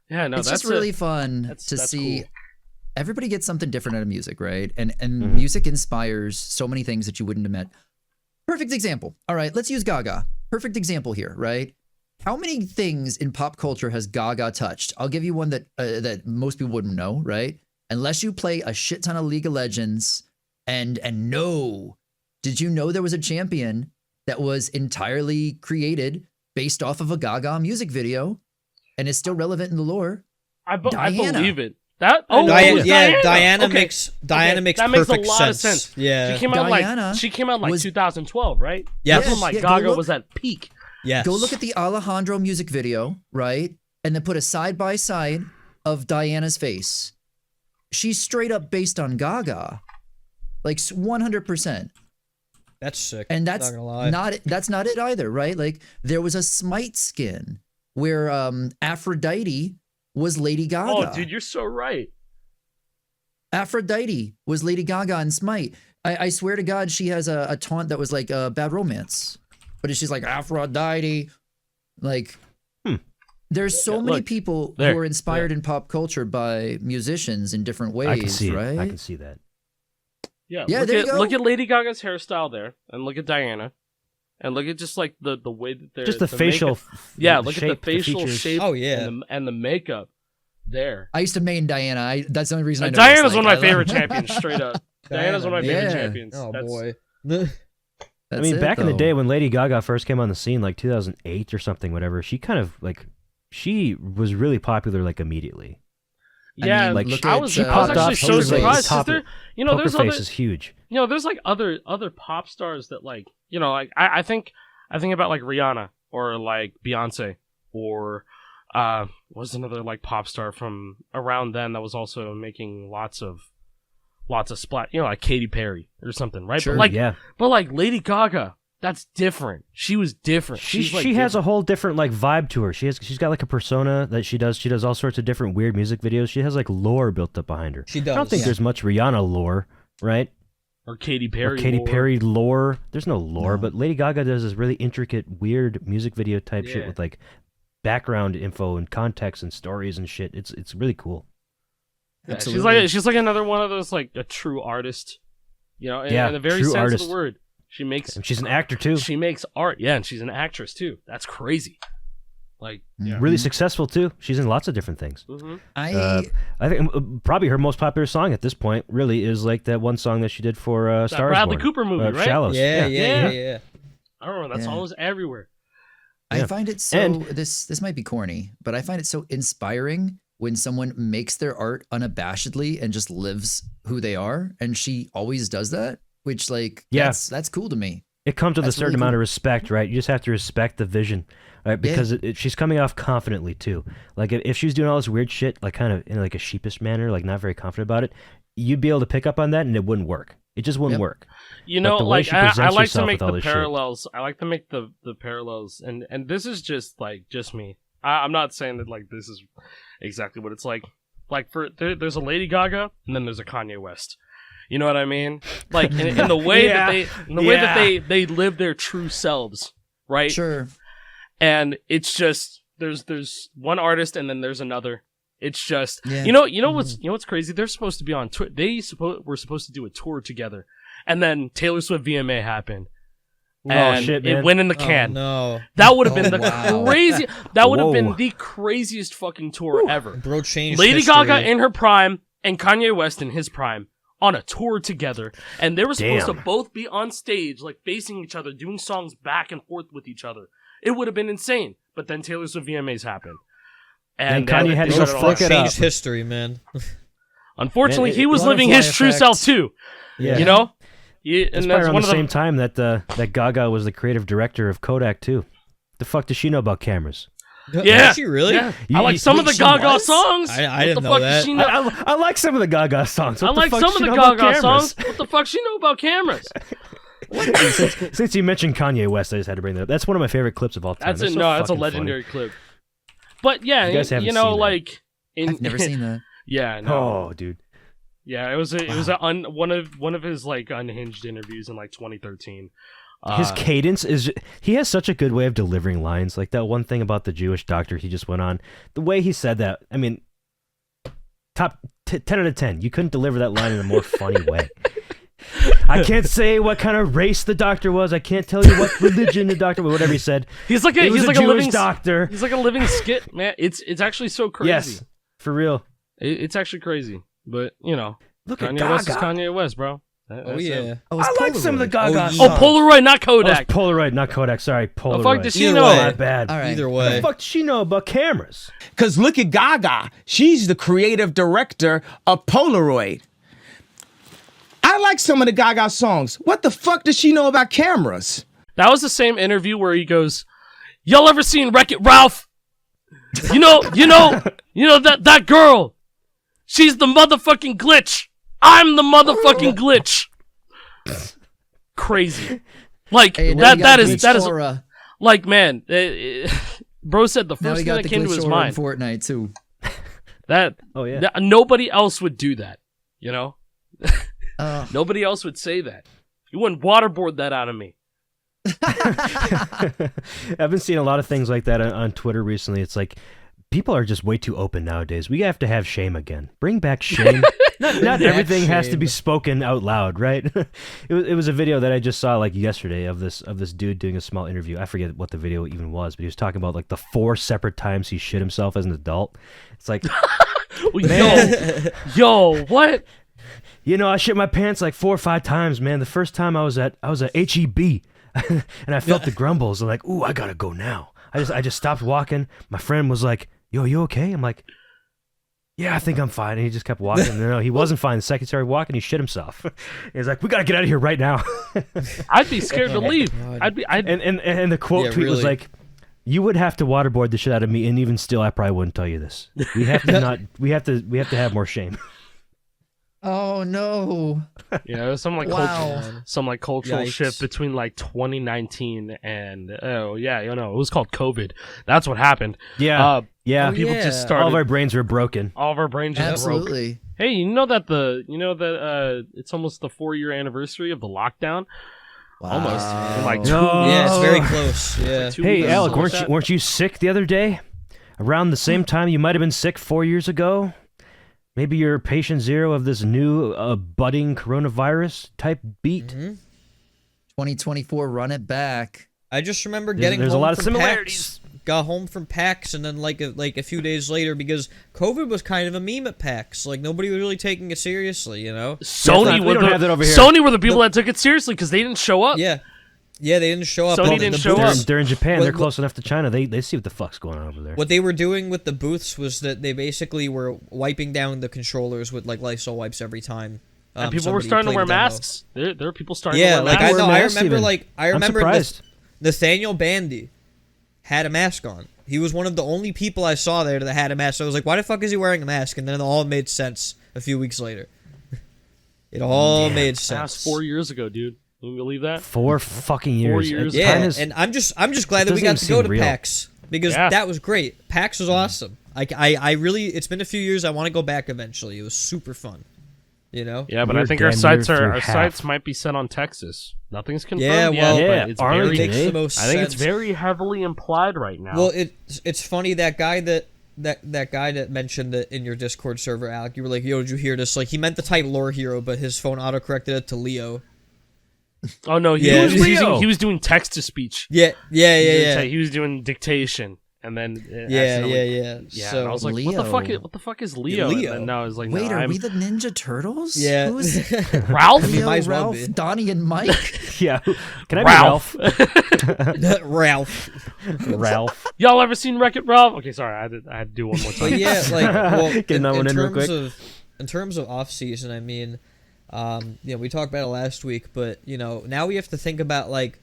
S4: Yeah, no,
S3: It's
S4: that's
S3: just really fun
S4: that's
S3: to see.
S4: cool.
S3: Everybody gets something different out of music, right? And
S1: Mhm.
S3: music inspires so many things that you wouldn't have met. Perfect example. All right, let's use Gaga. Perfect example here, right? How many things in pop culture has Gaga touched? I'll give you one that most people wouldn't know, right? Unless you play a shit ton of League of Legends, and no, did you know there was a champion that was entirely created based off of a Gaga music video, and is still relevant in the lore?
S4: I
S3: Diana.
S4: believe it. That
S2: Diana
S4: Okay.
S2: makes
S4: Okay,
S2: makes
S4: that makes a
S2: perfect
S4: lot of
S2: sense.
S4: sense.
S2: Yeah.
S4: She came out
S3: Diana
S4: like
S3: was-
S4: 2012, right?
S2: Yes.
S4: That's when like
S3: Yeah, go
S4: Gaga
S3: look.
S4: was at peak.
S2: Yes.
S3: Go look at the Alejandro music video, right? And then put a side by side of Diana's face. She's straight up based on Gaga, like 100%.
S2: That's sick.
S3: And that's
S2: not gonna lie.
S3: that's not it either, right? Like, there was a Smite skin where Aphrodite was Lady Gaga.
S4: Oh, dude, you're so right.
S3: Aphrodite was Lady Gaga in Smite. I swear to God, she has a taunt that was like Bad Romance, but she's like Aphrodite. Like, there's so many
S4: look,
S3: people
S4: there,
S3: who are inspired in pop culture by musicians in different ways,
S1: I can see
S3: right?
S1: it. I can see that.
S4: Yeah,
S3: Yeah,
S4: look
S3: there
S4: at,
S3: you go.
S4: Look at Lady Gaga's hairstyle there, and look at Diana, and look at just like the way that they're
S1: Just the facial.
S4: makeup. Yeah,
S1: the
S4: look
S1: shape,
S4: at the facial
S1: features.
S4: shape.
S2: Oh, yeah.
S4: and the makeup there.
S3: I used to main Diana. That's the only reason I know.
S4: Diana's one of my favorite champions, straight up. Diana's one of my favorite
S3: Yeah.
S4: champions.
S2: Oh
S4: That's-
S2: boy.
S1: I mean, back in the day when Lady Gaga first came on the scene, like 2008 or something, whatever, she kind of like she was really popular like immediately.
S4: Yeah,
S3: like
S1: like
S4: I was
S1: popped
S4: actually
S1: off.
S4: so
S1: She was, like,
S4: surprised.
S1: top-
S4: There,
S1: Poker
S4: there's
S1: Face
S4: other,
S1: is huge.
S4: there's like other pop stars that like, like I think about like Rihanna or like Beyonce or was another like pop star from around then that was also making lots of splat, like Katy Perry or something, right?
S3: Sure,
S4: But like Lady Gaga, that's different. She was different.
S1: She
S4: She's, like,
S1: has a whole different like vibe to her. She's got like a persona that she does. She does all sorts of different weird music videos. She has like lore built up behind her.
S2: She does.
S1: I don't think there's much Rihanna lore, right?
S4: or Katy Perry.
S1: Or Katy
S4: lore.
S1: Perry lore. There's no lore,
S3: No.
S1: but Lady Gaga does this really intricate, weird music video type shit
S4: Yeah.
S1: with like background info and context and stories and shit. It's really cool.
S4: Yeah,
S3: Absolutely.
S4: she's like another one of those like a true artist, in
S1: Yeah,
S4: the very
S1: true
S4: sense
S1: artist.
S4: of the word. She makes
S1: And she's an actor too.
S4: She makes art, yeah, and she's an actress too. That's crazy. Like, yeah.
S1: Really successful too. She's in lots of different things.
S4: Mm-hmm.
S3: I
S1: think probably her most popular song at this point really is like that one song that she did for Stars
S4: Bradley
S1: Born,
S4: Cooper movie, right?
S1: Shallows.
S2: Yeah.
S4: I don't know. That
S3: Yeah.
S4: song was everywhere.
S3: I
S1: Yeah.
S3: find it so
S1: And-
S3: this might be corny, but I find it so inspiring when someone makes their art unabashedly and just lives who they are, and she always does that, which like
S1: Yeah.
S3: that's cool to me.
S1: It comes with a
S3: That's
S1: certain
S3: really
S1: amount
S3: cool.
S1: of respect, right? You just have to respect the vision, right? Because she's coming off confidently too. Like if she was doing all this weird shit, like kind of in like a sheepish manner, like not very confident about it, you'd be able to pick up on that, and it wouldn't work. It just wouldn't
S3: Yep.
S1: work.
S4: You
S1: the way she presents
S4: I like to
S1: herself
S4: make
S1: with all
S4: the
S1: this shit.
S4: parallels. I like to make the parallels, and this is just me. I'm not saying that like this is exactly what it's like. Like there's a Lady Gaga, and then there's a Kanye West. You know what I mean? Like in the way that they live their true selves, right?
S3: Sure.
S4: And it's just there's one artist, and then there's another. It's just
S3: Yeah.
S4: you know what's crazy? They're supposed to be on tour. Were supposed to do a tour together, and then Taylor Swift VMA happened. And
S1: shit,
S4: it
S1: man.
S4: went in the can.
S2: No.
S4: That would have been
S3: Oh,
S4: the
S3: wow.
S4: crazy. That would have
S1: Whoa.
S4: been the craziest fucking tour ever.
S2: Bro changed
S4: Lady
S2: history.
S4: Gaga in her prime and Kanye West in his prime on a tour together, and they were supposed to
S1: Damn.
S4: both be on stage, like facing each other, doing songs back and forth with each other. It would have been insane. But then Taylor Swift VMAs happened,
S1: And Kanye had to
S4: they
S1: go
S4: shut it
S2: Bro
S4: off.
S1: fuck it up.
S2: changed history, man.
S4: Unfortunately,
S1: Man,
S4: he was living
S3: butterfly
S4: his true
S3: effect.
S4: self too.
S1: Yeah.
S4: You know, and
S1: That's
S4: that's
S1: probably around
S4: one
S1: the
S4: of
S1: same time that that Gaga was the creative director of Kodak too. The fuck does she know about cameras?
S4: Yeah.
S2: Did she really?
S4: Yeah.
S1: You-
S4: I like some of the
S3: she
S4: Gaga
S3: was?
S4: songs.
S2: I
S4: What
S2: didn't
S4: the
S2: know
S4: fuck
S2: that.
S4: Does she know?
S1: I like some of the Gaga songs.
S4: I
S1: What the
S4: like
S1: fuck
S4: some
S1: does
S4: of
S1: she
S4: the
S1: know about
S4: Gaga
S1: cameras?
S4: songs. What the fuck she know about cameras?
S1: Since you mentioned Kanye West, I just had to bring that up. That's one of my favorite clips of all time.
S4: That's
S1: They're
S4: it.
S1: so
S4: No, that's a
S1: fucking
S4: legendary clip. But yeah,
S1: You guys haven't
S4: you know,
S1: seen that.
S4: like
S3: I've never seen that.
S4: Yeah,
S1: funny.
S4: no.
S1: Oh, dude.
S4: Yeah, it was one of his like unhinged interviews in like 2013.
S1: His cadence is he has such a good way of delivering lines. Like that one thing about the Jewish doctor he just went on. The way he said that, I mean, top 10 out of 10. You couldn't deliver that line in a more funny way. I can't say what kind of race the doctor was. I can't tell you what religion the doctor was. Whatever he said.
S4: He's like a
S1: He was
S4: he's like
S1: a
S4: a
S1: Jewish
S4: living
S1: doctor.
S4: He's like a living skit, man. It's actually so crazy.
S1: Yes, for real.
S4: It's actually crazy. But you know,
S1: Look at
S4: Kanye West is
S1: Gaga.
S4: Kanye West, bro.
S2: Oh
S4: That's
S2: yeah.
S4: it.
S3: Oh, it's
S1: I like some of the
S3: Polaroid.
S1: Gaga
S2: Oh,
S1: songs.
S2: yeah.
S4: Oh, Polaroid, not
S1: Oh, it's
S4: Kodak.
S1: Polaroid, not Kodak. Sorry, Polaroid.
S4: The fuck does she
S2: Either
S4: know?
S2: way.
S1: My bad.
S3: All right.
S2: Either
S1: What the
S2: way.
S1: fuck does she know about cameras?
S5: Because look at Gaga. She's the creative director of Polaroid. I like some of the Gaga songs. What the fuck does she know about cameras?
S4: That was the same interview where he goes, "Y'all ever seen Wreck-It Ralph? You know that girl. She's the motherfucking glitch. I'm the motherfucking glitch." Crazy. Like
S3: Hey, now you got
S4: that is
S3: glitch aura.
S4: like, man, bro said the
S3: Now
S4: first
S3: we
S4: thing
S3: got
S4: that
S3: the
S4: came to
S3: glitch
S4: his
S3: aura in
S4: mind.
S3: Fortnite too.
S4: That
S1: Oh yeah.
S4: nobody else would do that. You know,
S3: Uh,
S4: nobody else would say that. You wouldn't waterboard that out of me.
S1: I've been seeing a lot of things like that on Twitter recently. It's like people are just way too open nowadays. We have to have shame again. Bring back shame. Not
S2: back
S1: everything has to
S2: shame.
S1: be spoken out loud, right? It was a video that I just saw like yesterday of this dude doing a small interview. I forget what the video even was, but he was talking about like the 4 separate times he shit himself as an adult. It's like,
S4: Yo, what?
S1: you know, I shit my pants like 4 or 5 times, man. The first time I was at HEB and I felt the grumbles. I'm like, ooh, I gotta go now. I just stopped walking. My friend was like, yo, you okay? I'm like, yeah, I think I'm fine. And he just kept walking. No, he wasn't fine. The second he started walking, he shit himself. He's like, we got to get out of here right now.
S4: I'd be scared to leave.
S1: And the quote tweet was like, you would have to waterboard the shit out of me, and even still, I probably wouldn't tell you this. We have to we have to have more shame.
S3: Oh no!
S4: Yeah, it was some like cultural
S2: Yikes.
S4: shift between like 2019 and it was called COVID. That's what happened.
S1: Yeah,
S4: People just started.
S1: All of our brains were broken.
S4: All of our brains just broke.
S3: Absolutely.
S4: Hey, you know that it's almost the 4-year anniversary of the lockdown.
S3: Wow.
S4: Almost. In like
S2: Yeah, it's very close. Yeah.
S4: 2
S1: Hey,
S4: weeks.
S1: Alec, weren't you sick the other day? Around the same time you might have been sick 4 years ago? Maybe you're patient zero of this new budding coronavirus type beat?
S3: 2024, run it back.
S2: I just remember getting
S1: there's
S2: home
S1: a lot of
S2: from
S1: similarities.
S2: PAX, got home from PAX, and then like a few days later, because COVID was kind of a meme at PAX. Like, nobody was really taking it seriously, you know?
S4: Sony
S1: we don't have that over here.
S4: Sony were the people that took it seriously because they didn't show up.
S2: Yeah. Yeah, they didn't show up.
S4: Sony
S2: Well,
S4: didn't
S2: the
S4: show
S2: booths-
S4: up.
S1: They're in Japan.
S2: What-
S1: They're close enough to China. They see what the fuck's going on over there.
S2: What they were doing with the booths was that they basically were wiping down the controllers with like Lysol wipes every time.
S4: And people were
S2: somebody
S4: starting to
S2: played
S4: wear
S2: a demo.
S4: masks. There are people starting
S2: Yeah,
S4: to wear
S2: like
S4: masks.
S2: I know.
S1: wear
S2: I
S1: masks
S2: remember.
S1: even.
S2: Like I
S1: I'm
S2: remember
S1: surprised.
S2: Nathaniel Bandy had a mask on. He was one of the only people I saw there that had a mask. So I was like, why the fuck is he wearing a mask? And then it all made sense a few weeks later. It all made
S4: That
S2: sense.
S4: was 4 years ago, dude. Can you believe that?
S1: 4 fucking years.
S4: 4 years.
S2: Yeah,
S1: Time is-
S2: and I'm just glad that we
S1: doesn't
S2: got
S1: even
S2: to go
S1: seem
S2: to
S1: real.
S2: PAX because
S4: Yeah.
S2: that was great. PAX was awesome. I really, it's been a few years. I want to go back eventually. It was super fun. You know?
S4: Yeah, but
S1: We're
S4: I think our
S1: damn
S4: sights
S1: near
S4: are
S1: through
S4: our
S1: half.
S4: sights might be set on Texas. Nothing's confirmed
S2: Yeah, well,
S4: yet,
S1: yeah,
S4: but it's
S1: Arlington,
S4: very.
S2: Makes
S1: eh?
S2: the most
S4: I think it's
S2: sense.
S4: very heavily implied right now.
S2: Well, it's funny that guy that guy that mentioned it in your Discord server, Alec. You were like, "Yo, did you hear this?" Like he meant to type Lore Hero, but his phone autocorrected it to Leo.
S4: oh no,
S2: Yeah.
S4: he was doing text to speech.
S2: Yeah.
S4: He was doing dictation, and then
S2: Yeah.
S4: Yeah,
S2: So
S4: and I was like,
S3: Leo.
S4: what the fuck is Leo?
S2: Leo.
S4: And then I was like,
S3: Wait,
S4: no,
S3: are
S4: I'm
S3: we the Ninja Turtles?
S2: yeah.
S3: Who's
S4: Ralph.
S2: You
S3: Leo,
S2: might as well
S3: Ralph,
S2: be.
S3: Donnie, and Mike?
S1: Yeah. Can I
S4: Ralph.
S1: be
S2: Ralph.
S1: Ralph?
S4: Y'all ever seen Wreck-It Ralph? Okay, sorry, I had to do one more time.
S2: But yeah, like well,
S1: Getting that one in real quick.
S2: in terms of off season, I mean, we talked about it last week, but now we have to think about like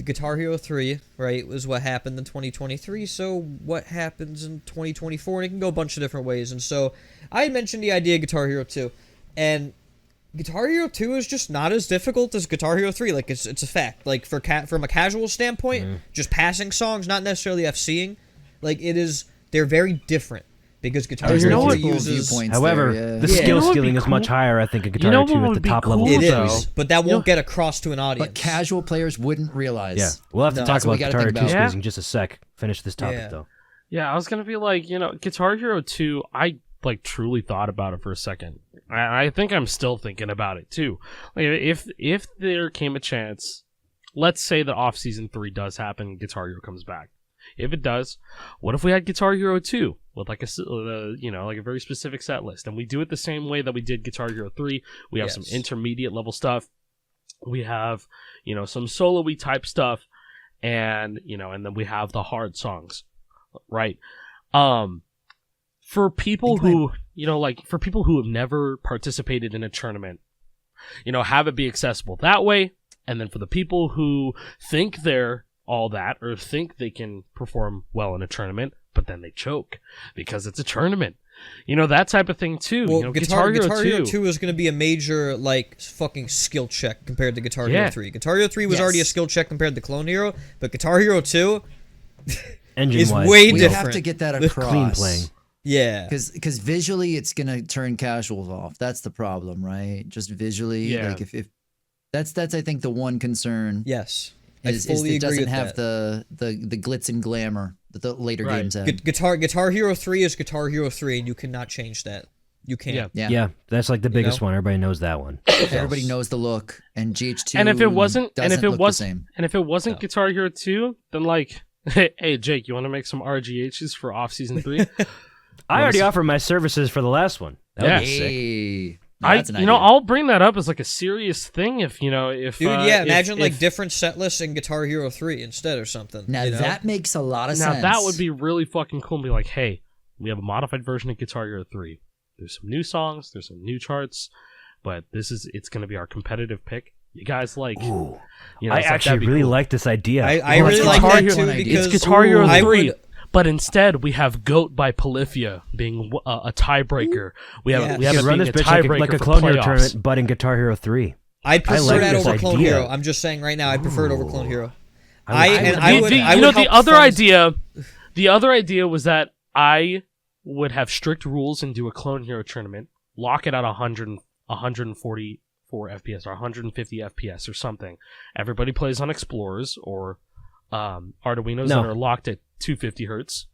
S2: Guitar Hero 3, right, was what happened in 2023. So what happens in 2024? And it can go a bunch of different ways. And so I had mentioned the idea of Guitar Hero 2, and Guitar Hero 2 is just not as difficult as Guitar Hero 3. Like it's a fact. Like from a casual standpoint, just passing songs, not necessarily FCing. Like it is, they're very different because Guitar
S3: There's
S2: Hero 3
S3: multiple
S2: uses.
S3: viewpoints
S1: However,
S3: there, yeah.
S1: the
S2: Yeah.
S1: skill
S4: You know what would
S1: ceiling
S4: be
S1: is much
S4: cool?
S1: higher, I think, in Guitar
S4: You know
S1: Hero 2
S4: what
S1: at
S4: would
S1: the
S4: be
S1: top
S4: cool,
S1: level.
S2: It
S1: of
S4: though?
S2: is, but that won't get across to an audience.
S3: But casual players wouldn't realize.
S1: Yeah, we'll have to
S2: No,
S1: talk
S3: that's what we
S1: about
S3: gotta
S1: Guitar
S3: think
S1: Hero 2
S3: about.
S1: skills in just a sec. Finish this topic,
S2: Yeah.
S1: though.
S4: Yeah, I was gonna be like, Guitar Hero 2, I like truly thought about it for a second. I think I'm still thinking about it too. Like if there came a chance, let's say that off season 3 does happen, Guitar Hero comes back. If it does, what if we had Guitar Hero 2 with like a very specific set list, and we do it the same way that we did Guitar Hero 3? We have some
S2: Yes.
S4: intermediate level stuff. We have some solo-y type stuff, and and then we have the hard songs, right? For people who for people who have never participated in a tournament, have it be accessible that way. And then for the people who think they're all that or think they can perform well in a tournament, but then they choke because it's a tournament, that type of thing too.
S2: Well,
S4: Guitar Hero
S2: 2 is going to be a major like fucking skill check compared to Guitar Hero 3. Guitar Hero 3 was already a skill check compared to Clone Hero, but Guitar Hero 2
S1: Engine
S2: is
S1: wise,
S2: way
S3: We
S2: different.
S3: have to get that across.
S1: clean playing.
S2: Yeah.
S3: Because visually it's gonna turn casuals off. That's the problem, right? Just visually,
S4: Yeah.
S3: like if that's I think the one concern
S2: Yes.
S3: is
S2: I fully
S3: it
S2: agree
S3: doesn't
S2: with
S3: have
S2: that.
S3: the glitz and glamour that the later
S4: Right.
S3: games have.
S2: Guitar Hero 3 is Guitar Hero 3, and you cannot change that. You can't.
S4: Yeah.
S3: Yeah.
S1: Yeah, that's like the biggest
S2: know?
S1: one. Everybody knows that one.
S3: Everybody knows the look, and GH2
S4: And if it wasn't,
S3: doesn't look the same.
S4: Guitar Hero 2, then like, hey Jake, you want to make some RGHs for off season 3?
S1: I already offered my services for the last one. That would
S4: Yeah.
S1: be sick.
S3: Hey, that's an idea.
S4: I'll bring that up as like a serious thing if
S2: Dude, imagine like different set lists in Guitar Hero 3 instead or something.
S3: Now
S2: you know?
S3: that makes a lot of sense.
S4: Now that would be really fucking cool and be like, hey, We have a modified version of Guitar Hero 3. There's some new songs, there's some new charts, but it's going to be our competitive pick. You guys like?
S1: Ooh.
S4: You know,
S1: I actually really
S4: cool.
S1: like this idea.
S2: I really like that too because
S4: it's Guitar Hero 3.
S2: would,
S4: But instead, we have Goat by Polyphia being a tiebreaker. We have it
S1: run
S4: being
S1: this
S4: a
S1: bitch
S4: tiebreaker
S1: like a
S4: for
S1: Clone Hero
S4: playoffs.
S1: tournament, but in Guitar Hero 3.
S2: I'd prefer
S1: like
S2: that
S1: this
S2: over Clone
S1: idea.
S2: Hero. I'm just saying right now, I'd prefer it over Clone Hero.
S4: The other idea was that I would have strict rules and do a Clone Hero tournament, lock it at 144 FPS or 150 FPS or something. Everybody plays on Explorers or Arduinos that are locked at 250 hertz.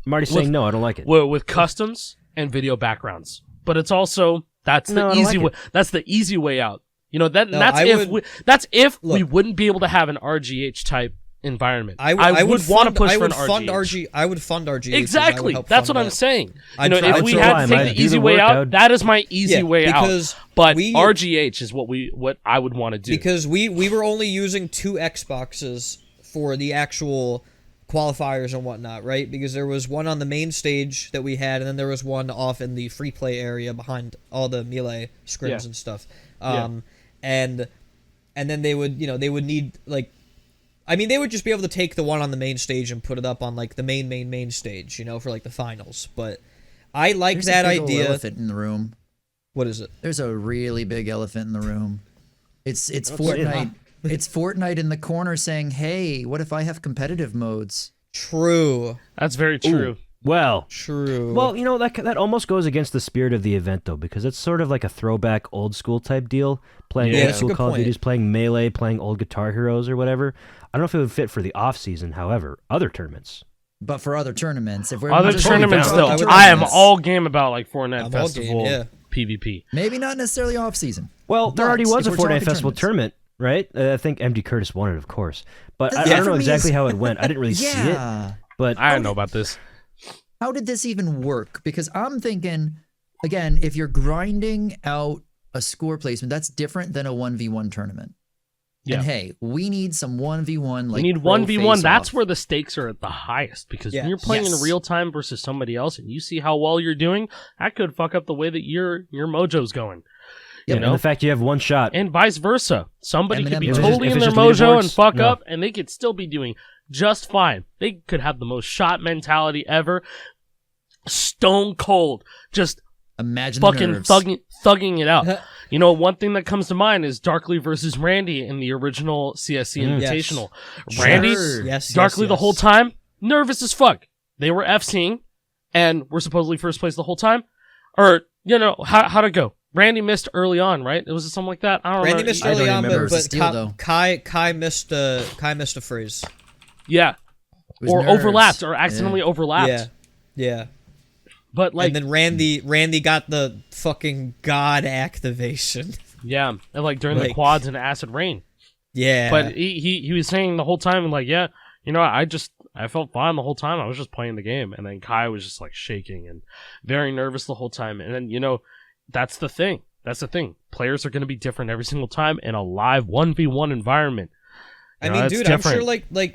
S1: Marty's saying no, I don't like it.
S4: With customs and video backgrounds, but it's also that's the easy way. That's the easy way out. You know that's if we wouldn't be able to have an RGH type environment. I would want to push for an RGH.
S2: I would fund RGH.
S4: Exactly. That's what I'm saying. You know, if we
S1: so
S4: had to take the easy way out, that is my easy way out. But RGH is what I would want to do.
S2: Because we were only using 2 Xboxes for the actual qualifiers and whatnot, right? Because there was one on the main stage that we had, and then there was one off in the free play area behind all the melee scrims and stuff. And then they would need like. I mean, they would just be able to take the one on the main stage and put it up on like the main stage, you know, for like the finals. But I like
S3: There's
S2: that
S3: a big old
S2: idea.
S3: elephant in the room.
S2: What is it?
S3: There's a really big elephant in the room. It's Fortnite. It's Fortnite in the corner saying, "Hey, what if I have competitive modes?"
S2: True.
S4: That's very true.
S1: Ooh. Well,
S2: True.
S1: Well, you know, that almost goes against the spirit of the event, though, because it's sort of like a throwback old school type deal. Playing old school Call of Duties, playing Melee, playing old Guitar Heroes or whatever. I don't know if it would fit for the off season, however, other tournaments.
S3: But for other tournaments, if we're
S4: other tournaments, though, I am all game about like Fortnite Festival PvP.
S3: Maybe not necessarily off season.
S1: Well, there already was a Fortnite Festival tournament, right? I think MD Curtis won it, of course. But I don't know exactly how it went. I didn't really see it. But
S4: I don't know about this.
S3: How did this even work? Because I'm thinking, again, if you're grinding out a score placement, that's different than a 1v1 tournament. Yeah. And hey, we need some 1v1. Like,
S4: we need 1v1. That's where the stakes are at the highest. Because when you're playing in real time versus somebody else and you see how well you're doing, that could fuck up the way that your mojo's going.
S1: You know? And the fact you have one shot.
S4: And vice versa. Somebody could be totally in their mojo and fuck up, and they could still be doing just fine. They could have the most shot mentality ever. Stone cold. Just
S3: imagine
S4: fucking thugging it out. You know, one thing that comes to mind is Darkly versus Randy in the original CSC Invitational. Randy, Darkly the whole time, nervous as fuck. They were FCing, and were supposedly first place the whole time. Or, you know, how'd it go? Randy missed early on, right? Was it something like that? I don't know.
S2: Randy missed early on, but Kai missed a phrase.
S4: Yeah. Or overlapped, or accidentally overlapped.
S2: Yeah.
S4: But like,
S2: and then Randy got the fucking god activation.
S4: Yeah, and like during the quads and acid rain.
S2: Yeah.
S4: But he was saying the whole time, like, yeah, you know, I felt fine the whole time. I was just playing the game, and then Kai was just like shaking and very nervous the whole time. And then, you know, that's the thing. Players are going to be different every single time in a live 1v1 environment.
S2: I mean, dude, different. I'm sure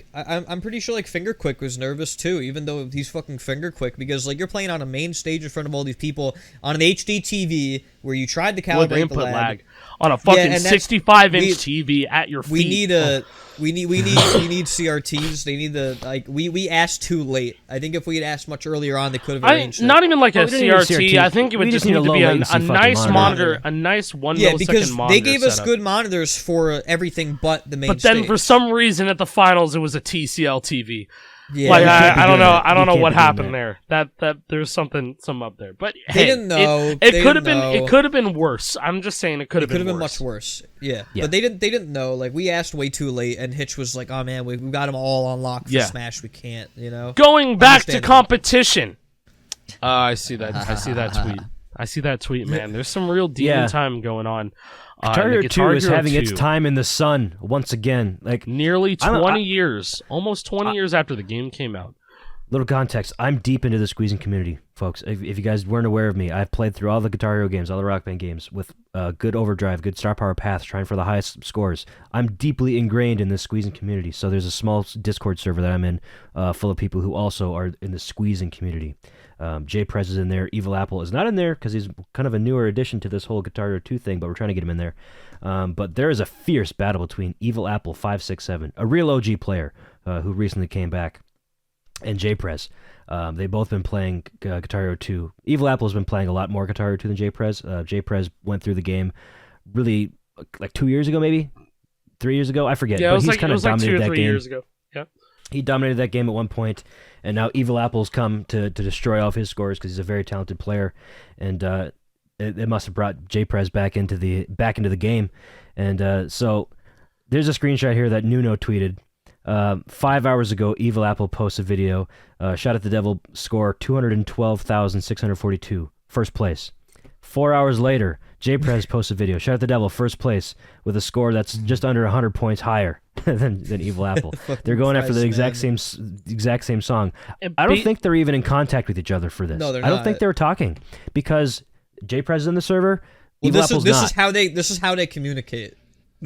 S2: I'm pretty sure like Fingerquick was nervous too, even though he's fucking Fingerquick, because like you're playing on a main stage in front of all these people on an HD TV where you tried to calibrate
S4: with input
S2: the lag
S4: on a fucking 65-inch TV at your feet.
S2: We need CRTs. They need we asked too late. I think if we had asked much earlier on, they could have arranged
S4: not even like a CRT. I think it would just need to be a nice monitor, a nice 1 millisecond
S2: because
S4: monitor.
S2: They gave us
S4: setup.
S2: Good monitors for everything but the main
S4: stage. But then for some reason at the finals it was a TCL TV. Yeah, like I don't know what happened there. That there's something up there. But
S2: they didn't know.
S4: It could have been worse. I'm just saying it could have been
S2: much worse. Yeah. But they didn't know. Like we asked way too late, and Hitch was like, "Oh man, we got them all on lock for Smash. We can't, you know."
S4: Going back to competition. I see that tweet. I see that tweet, man. There's some real demon time going on.
S1: Guitar Hero 2 is having its time in the sun once again. Like
S4: nearly 20 years, almost 20 years after the game came out.
S1: Little context, I'm deep into the squeezing community, folks. If you guys weren't aware of me, I've played through all the Guitar Hero games, all the Rock Band games, with good overdrive, good star power paths, trying for the highest scores. I'm deeply ingrained in this squeezing community, so there's a small Discord server that I'm in full of people who also are in the squeezing community. Jprez is in there. Evil Apple is not in there because he's kind of a newer addition to this whole Guitar Hero 2 thing, but we're trying to get him in there. But there is a fierce battle between Evil Apple 567, a real OG player who recently came back, and Jprez. They've both been playing Guitar Hero 2. Evil Apple has been playing a lot more Guitar Hero 2 than Jprez. Jprez went through the game really like 2 years ago, maybe 3 years ago. I forget.
S4: Yeah,
S1: but he's kind of dominated
S4: 2 or
S1: that
S4: 3
S1: game.
S4: years ago. Yeah,
S1: he dominated that game at one point, and now Evil Apple's come to destroy all of his scores because he's a very talented player, and it must have brought Jprez back into the game, and so there's a screenshot here that Nuno tweeted. 5 hours ago, Evil Apple posts a video. Shot at the Devil score 212,642, first place. 4 hours later, Jprez posts a video. Shot at the Devil, first place, with a score that's just under 100 points higher than Evil Apple. They're going after the exact same song. I don't think they're even in contact with each other for this.
S2: No, they're
S1: I don't
S2: not.
S1: think they were talking because Jprez is in the server.
S2: Well,
S1: Evil Apple's not.
S2: This is how they communicate.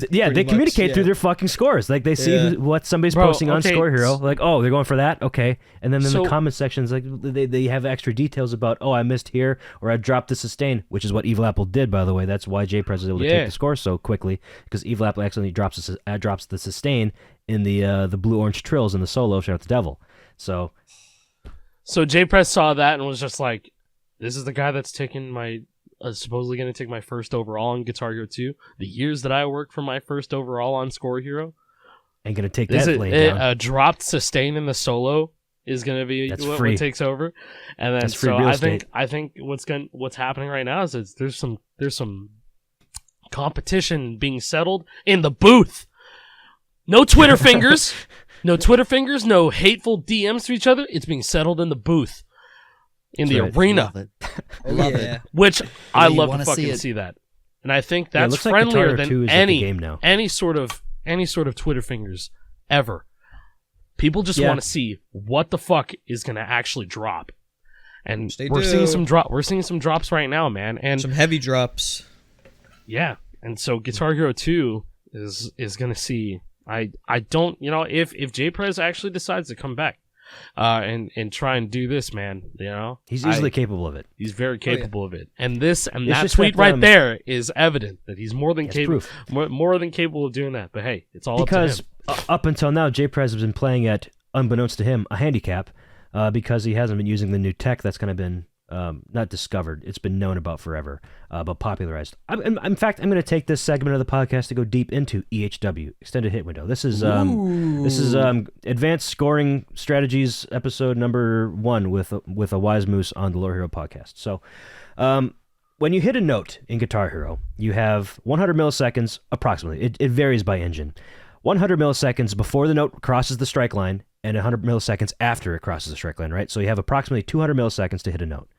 S1: Yeah, they
S2: Pretty much,
S1: communicate
S2: yeah.
S1: through their fucking scores. Like they see what somebody's posting on Score Hero. Like, oh, they're going for that. Okay, and then in the comment sections, like they have extra details about, oh, I missed here or I dropped the sustain, which is what Evil Apple did, by the way. That's why Jprez was able to take the score so quickly, because Evil Apple accidentally drops the sustain in the blue orange trills in the solo Shout at the Devil. So
S4: Jprez saw that and was just like, "This is the guy that's taking my." Supposedly going to take my first overall on Guitar Hero 2. The years that I worked for my first overall on Score Hero.
S1: And going to take that lane down.
S4: A dropped sustain in the solo is going to be what takes over. And then
S1: that's free real estate.
S4: I think what's happening right now is there's some competition being settled in the booth. No Twitter fingers. No Twitter fingers, no hateful DMs to each other. It's being settled in the booth. In the arena.
S3: Love it.
S4: Which I love to
S3: wanna
S4: fucking see that. And I think that's
S1: looks like
S4: friendlier
S1: Guitar Hero 2
S4: than
S1: is like the game now.
S4: any sort of Twitter fingers ever. People just want to see what the fuck is going to actually drop. And we're seeing some drops right now, man. And
S2: some heavy drops.
S4: Yeah. And so Guitar Hero 2 is going to see I don't, if Jprez actually decides to come back and try and do this, man,
S1: he's easily capable of it.
S4: He's very capable of it, and that tweet right there is evident that he's more than capable, more than capable of doing that. But hey, it's all
S1: because
S4: up to him.
S1: Up until now, Jprez has been playing at, unbeknownst to him, a handicap because he hasn't been using the new tech that's kind of been not discovered. It's been known about forever, but popularized. In fact, I'm going to take this segment of the podcast to go deep into EHW, Extended Hit Window. This is Advanced Scoring Strategies episode number 1 with a wise moose on the Lore Hero podcast. So, when you hit a note in Guitar Hero, you have 100 milliseconds approximately. It varies by engine. 100 milliseconds before the note crosses the strike line, and 100 milliseconds after it crosses the strike line, right? So you have approximately 200 milliseconds to hit a note.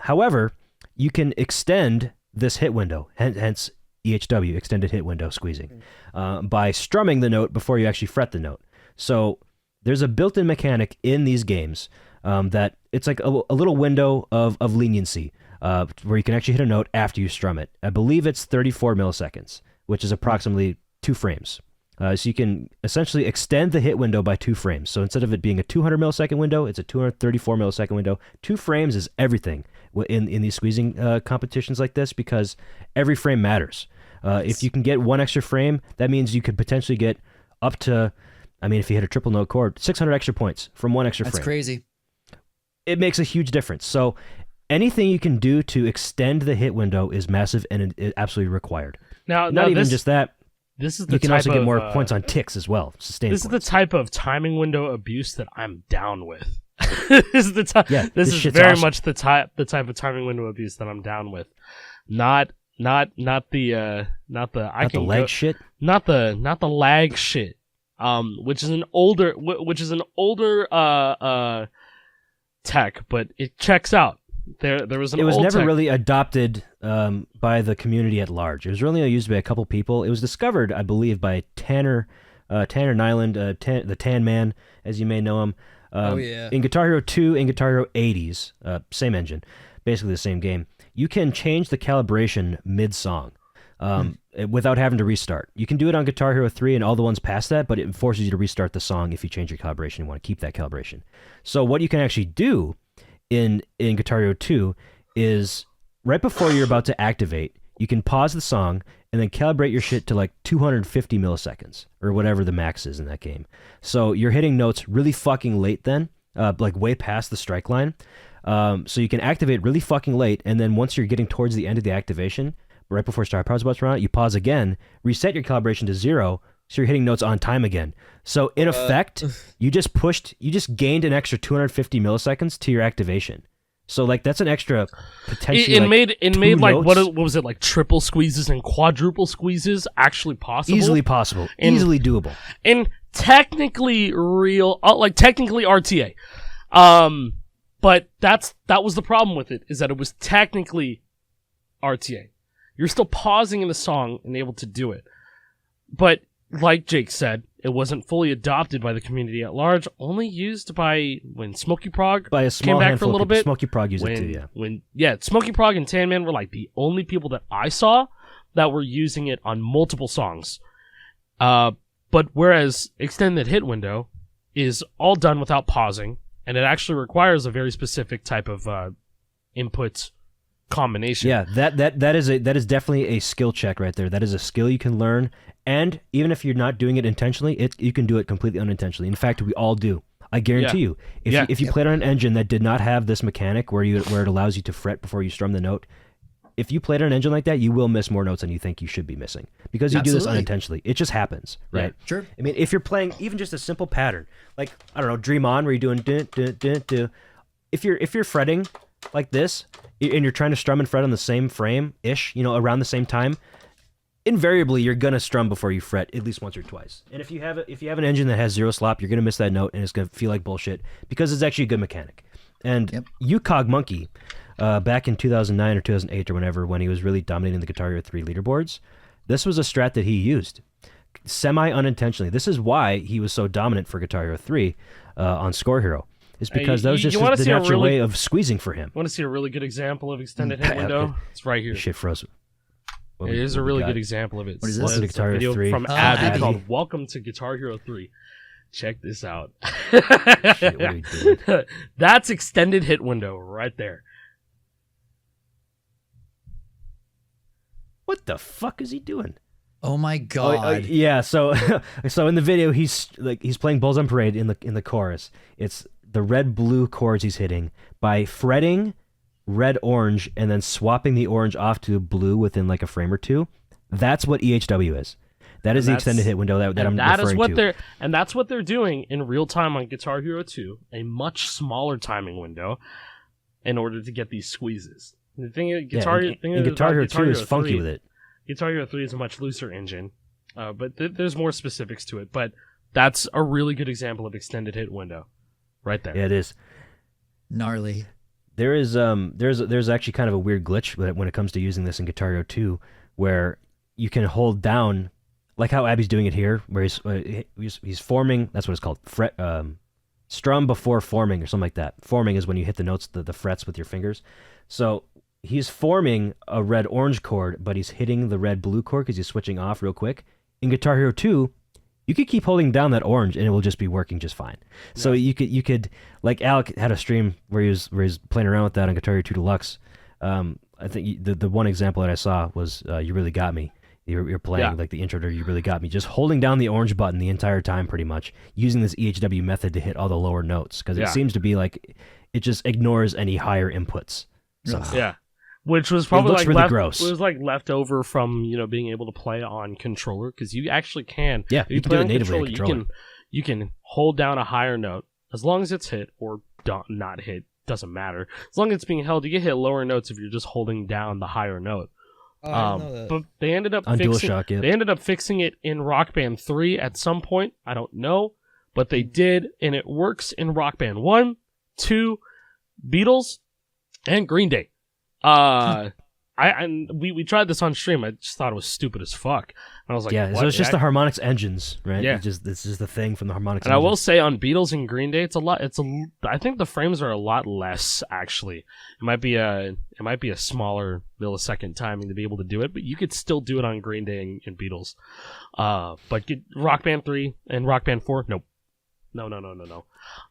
S1: However, you can extend this hit window, hence EHW, Extended Hit Window Squeezing, by strumming the note before you actually fret the note. So there's a built-in mechanic in these games that it's like a little window of leniency where you can actually hit a note after you strum it. I believe it's 34 milliseconds, which is approximately 2 frames. So you can essentially extend the hit window by 2 frames. So instead of it being a 200 millisecond window, it's a 234 millisecond window. 2 frames is everything in these squeezing competitions like this because every frame matters. If you can get 1 extra frame, that means you could potentially get up to, if you hit a triple note chord, 600 extra points from 1 extra frame.
S3: That's crazy.
S1: It makes a huge difference. So anything you can do to extend the hit window is massive and it absolutely required. Not even just that.
S4: This is the
S1: you can
S4: type
S1: also get more
S4: of,
S1: points on ticks as well. Sustained
S4: this
S1: points.
S4: is the type of timing window abuse that I'm down with. This is the type.
S1: Yeah,
S4: this is
S1: shit's
S4: very
S1: awesome.
S4: much the type of timing window abuse that I'm down with. Not the
S1: lag shit.
S4: Not the lag shit. Which is an older tech, but it checks out. There was an.
S1: It was
S4: old
S1: never
S4: tech.
S1: really adopted by the community at large. It was really used by a couple people. It was discovered, I believe, by Tanner Nyland, the Tan Man, as you may know him.
S2: In
S1: Guitar Hero 2 and Guitar Hero 80s, same engine, basically the same game, you can change the calibration mid-song without having to restart. You can do it on Guitar Hero 3 and all the ones past that, but it forces you to restart the song if you change your calibration and want to keep that calibration. So what you can actually do in Guitar Hero 2 is right before you're about to activate, you can pause the song and then calibrate your shit to like 250 milliseconds or whatever the max is in that game. So you're hitting notes really fucking late then, like way past the strike line. So you can activate really fucking late, and then once you're getting towards the end of the activation, right before star power's about to run out, you pause again, reset your calibration to 0, so you're hitting notes on time again. So in effect, you just gained an extra 250 milliseconds to your activation. So like that's an extra potentially.
S4: It made like what was it, like triple squeezes and quadruple squeezes actually possible?
S1: Easily possible, easily doable,
S4: and technically technically RTA. But that was the problem with it, is that it was technically RTA. You're still pausing in the song and able to do it. But like Jake said, it wasn't fully adopted by the community at large, only used by when Smokey Prog
S1: by a small
S4: came back
S1: handful
S4: for a little
S1: of people.
S4: bit.
S1: Smokey Prog used it too, yeah.
S4: Smokey Prog and Tan Man were like the only people that I saw that were using it on multiple songs. But whereas Extended Hit Window is all done without pausing, and it actually requires a very specific type of input combination.
S1: Yeah, that is definitely a skill check right there. That is a skill you can learn, and even if you're not doing it intentionally, you can do it completely unintentionally. In fact, we all do. I guarantee you, if you played on an engine that did not have this mechanic where it allows you to fret before you strum the note, if you played on an engine like that, you will miss more notes than you think you should be missing because you do this unintentionally. It just happens, right?
S3: Yeah, sure.
S1: I mean, if you're playing even just a simple pattern, like I don't know, Dream On, where you're doing dun, dun, dun, dun. If you're fretting like this and you're trying to strum and fret on the same frame ish, around the same time, invariably you're gonna strum before you fret at least once or twice. And if you have an engine that has zero slop, you're gonna miss that note and it's gonna feel like bullshit because it's actually a good mechanic. And UCog Monkey, back in 2009 or 2008 or whenever, when he was really dominating the Guitar Hero 3 leaderboards, this was a strat that he used semi-unintentionally. This is why he was so dominant for Guitar Hero 3 on Score Hero. Is because that was just the natural way of squeezing for him.
S4: Want to see a really good example of extended hit window? It's right here.
S1: Shit froze.
S4: It is a really good example of it.
S3: What is
S1: this? Welcome to Guitar Hero 3.
S4: From Abby called "Welcome to Guitar Hero 3." Check this out.
S1: Shit, what are we doing?
S4: That's extended hit window right there.
S1: What the fuck is he doing?
S3: Oh my god!
S1: Yeah. So in the video, he's playing Bulls on Parade in the chorus. It's the red-blue chords he's hitting by fretting red-orange and then swapping the orange off to blue within like a frame or two. That's what EHW is. That is the extended hit window that I'm referring to.
S4: And that's what they're doing in real time on Guitar Hero 2, a much smaller timing window, in order to get these squeezes. The thing is, Guitar Hero 2 is funky with it. Guitar Hero 3 is a much looser engine, but there's more specifics to it. But that's a really good example of extended hit window. Right there.
S1: Yeah, it is.
S3: Gnarly.
S1: There's actually kind of a weird glitch when it comes to using this in Guitar Hero 2, where you can hold down, like how Abby's doing it here, where he's forming. That's what it's called. Strum before forming or something like that. Forming is when you hit the notes, the frets with your fingers. So he's forming a red-orange chord, but he's hitting the red-blue chord because he's switching off real quick. In Guitar Hero 2, you could keep holding down that orange and it will just be working just fine. Yeah. So you could like Alec had a stream where he was playing around with that on Guitar Hero 2 Deluxe. I think the one example that I saw was You Really Got Me. You're playing like the intro to You Really Got Me, just holding down the orange button the entire time pretty much, using this EHW method to hit all the lower notes because it seems to be like it just ignores any higher inputs. Somehow.
S4: Yeah. Which was probably like
S1: really gross.
S4: It was like left over from being able to play on controller, because you actually can.
S1: Yeah,
S4: if
S1: you can do it natively on controller.
S4: You can hold down a higher note as long as it's hit or not hit. Doesn't matter as long as it's being held. You can hit lower notes if you're just holding down the higher note. But they ended up fixing it in Rock Band 3 at some point. I don't know, but they did, and it works in Rock Band 1, 2, Beatles, and Green Day. we tried this on stream. I just thought it was stupid as fuck. And I was like,
S1: yeah,
S4: what?
S1: so it's just the Harmonix engines, right?
S4: Yeah.
S1: It's just the thing from the Harmonix engines.
S4: And I will say on Beatles and Green Day, I think the frames are a lot less, actually. It might be a smaller millisecond timing to be able to do it, but you could still do it on Green Day and Beatles. But get Rock Band 3 and Rock Band 4, nope. No.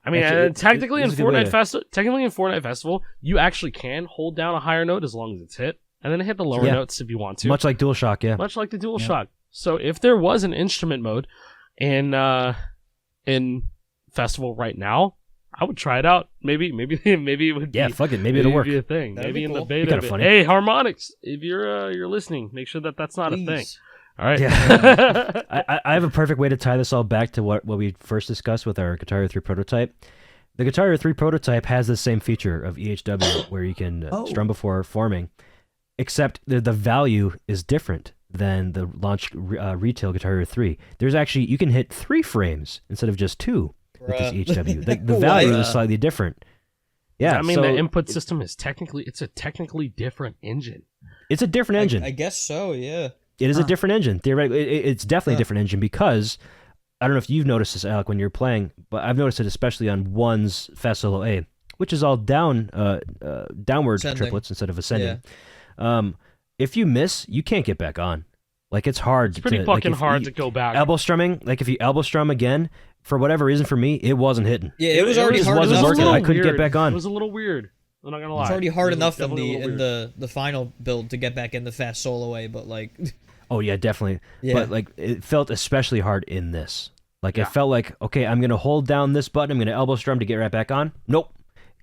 S4: I mean,
S1: Actually,
S4: technically in
S1: Fortnite
S4: Festival, you actually can hold down a higher note as long as it's hit, and then hit the lower notes if you want to.
S1: Much like DualShock, yeah.
S4: Much like the DualShock. So if there was an instrument mode in Festival right now, I would try it out. Maybe it would be.
S1: Yeah, fuck it. Maybe it'll work.
S4: Be a thing.
S2: That'd
S4: maybe
S2: be
S4: in
S2: cool.
S4: the beta.
S1: Kinda funny.
S4: Hey, Harmonix, if you're listening, make sure that's not
S2: Please.
S4: a thing. All right.
S1: Yeah. I have a perfect way to tie this all back to what we first discussed with our Guitar Hero 3 prototype. The Guitar Hero 3 prototype has the same feature of EHW where you can strum before forming, except the value is different than the launched retail Guitar Hero 3. There's actually, you can hit 3 frames instead of just 2 with this EHW. The value is slightly different. Yeah,
S4: I mean, the input system is a technically different engine.
S1: It's a different engine.
S2: I guess so, yeah.
S1: It is a different engine. Theoretically, it's definitely a different engine because I don't know if you've noticed this, Alec, when you're playing, but I've noticed it especially on one's Fast Solo A, which is all downward
S2: Ascending.
S1: triplets instead of ascending. Yeah. If you miss, you can't get back on. Like it's hard.
S4: It's pretty fucking hard to go back.
S1: Elbow strumming, like if you elbow strum again, for whatever reason, for me, it wasn't hitting.
S2: Yeah, it was already hard
S1: wasn't
S2: enough.
S1: working. I couldn't get back on.
S4: It was a little weird. I'm not gonna lie.
S2: It's already hard enough in
S4: definitely
S2: the final build to get back in the Fast Solo A, but like.
S1: Oh yeah, definitely.
S2: Yeah.
S1: But like it felt especially hard in this. Like it felt like, okay, I'm gonna hold down this button, I'm gonna elbow strum to get right back on. Nope.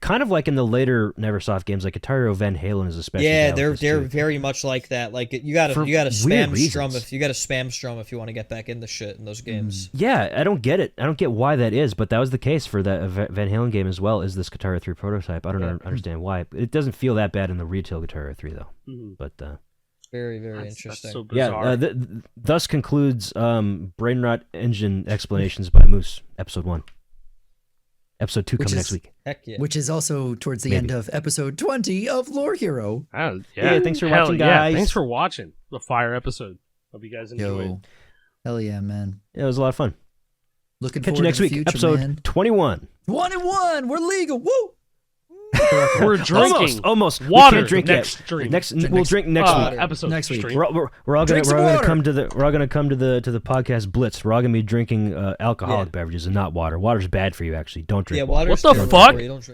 S1: Kind of like in the later Neversoft games, like Guitar Hero Van Halen is especially.
S2: Yeah, they're very much like that. Like you gotta spam strum if you want to get back in the shit in those games.
S1: Yeah, I don't get it. I don't get why that is, but that was the case for that Van Halen game as well as this Guitar Hero 3 prototype. I don't understand why. It doesn't feel that bad in the retail Guitar Hero 3 though.
S4: Mm-hmm.
S1: But
S2: very interesting.
S4: That's so bizarre.
S1: yeah, thus concludes Brain Rot Engine Explanations by Moose, episode 1. Episode 2 coming next week.
S2: Heck yeah.
S3: Which is also towards the end of episode 20 of Lore Hero.
S1: Yeah, thanks for watching, guys.
S4: Yeah, thanks for watching the fire episode. Hope you guys enjoyed.
S3: Hell yeah, man.
S1: Yeah, it was a lot of fun.
S3: Looking
S1: Catch
S3: forward
S1: you next
S3: to the
S1: week,
S3: future,
S1: episode
S3: man.
S1: 21.
S3: 1-1, we're legal. Woo!
S4: We're drinking
S1: almost.
S4: water.
S1: We can't drink
S4: next
S1: yet.
S4: stream.
S1: We'll drink next week.
S4: Episode
S3: Next week.
S4: stream.
S1: We're all
S3: Drink some
S1: gonna
S3: water.
S1: come to the podcast blitz. We're all gonna be drinking alcoholic beverages and not water. Water's bad for you, actually. Don't drink.
S2: Yeah,
S1: water.
S2: water's
S4: What the
S2: terrible
S4: fuck?
S2: for you. Don't drink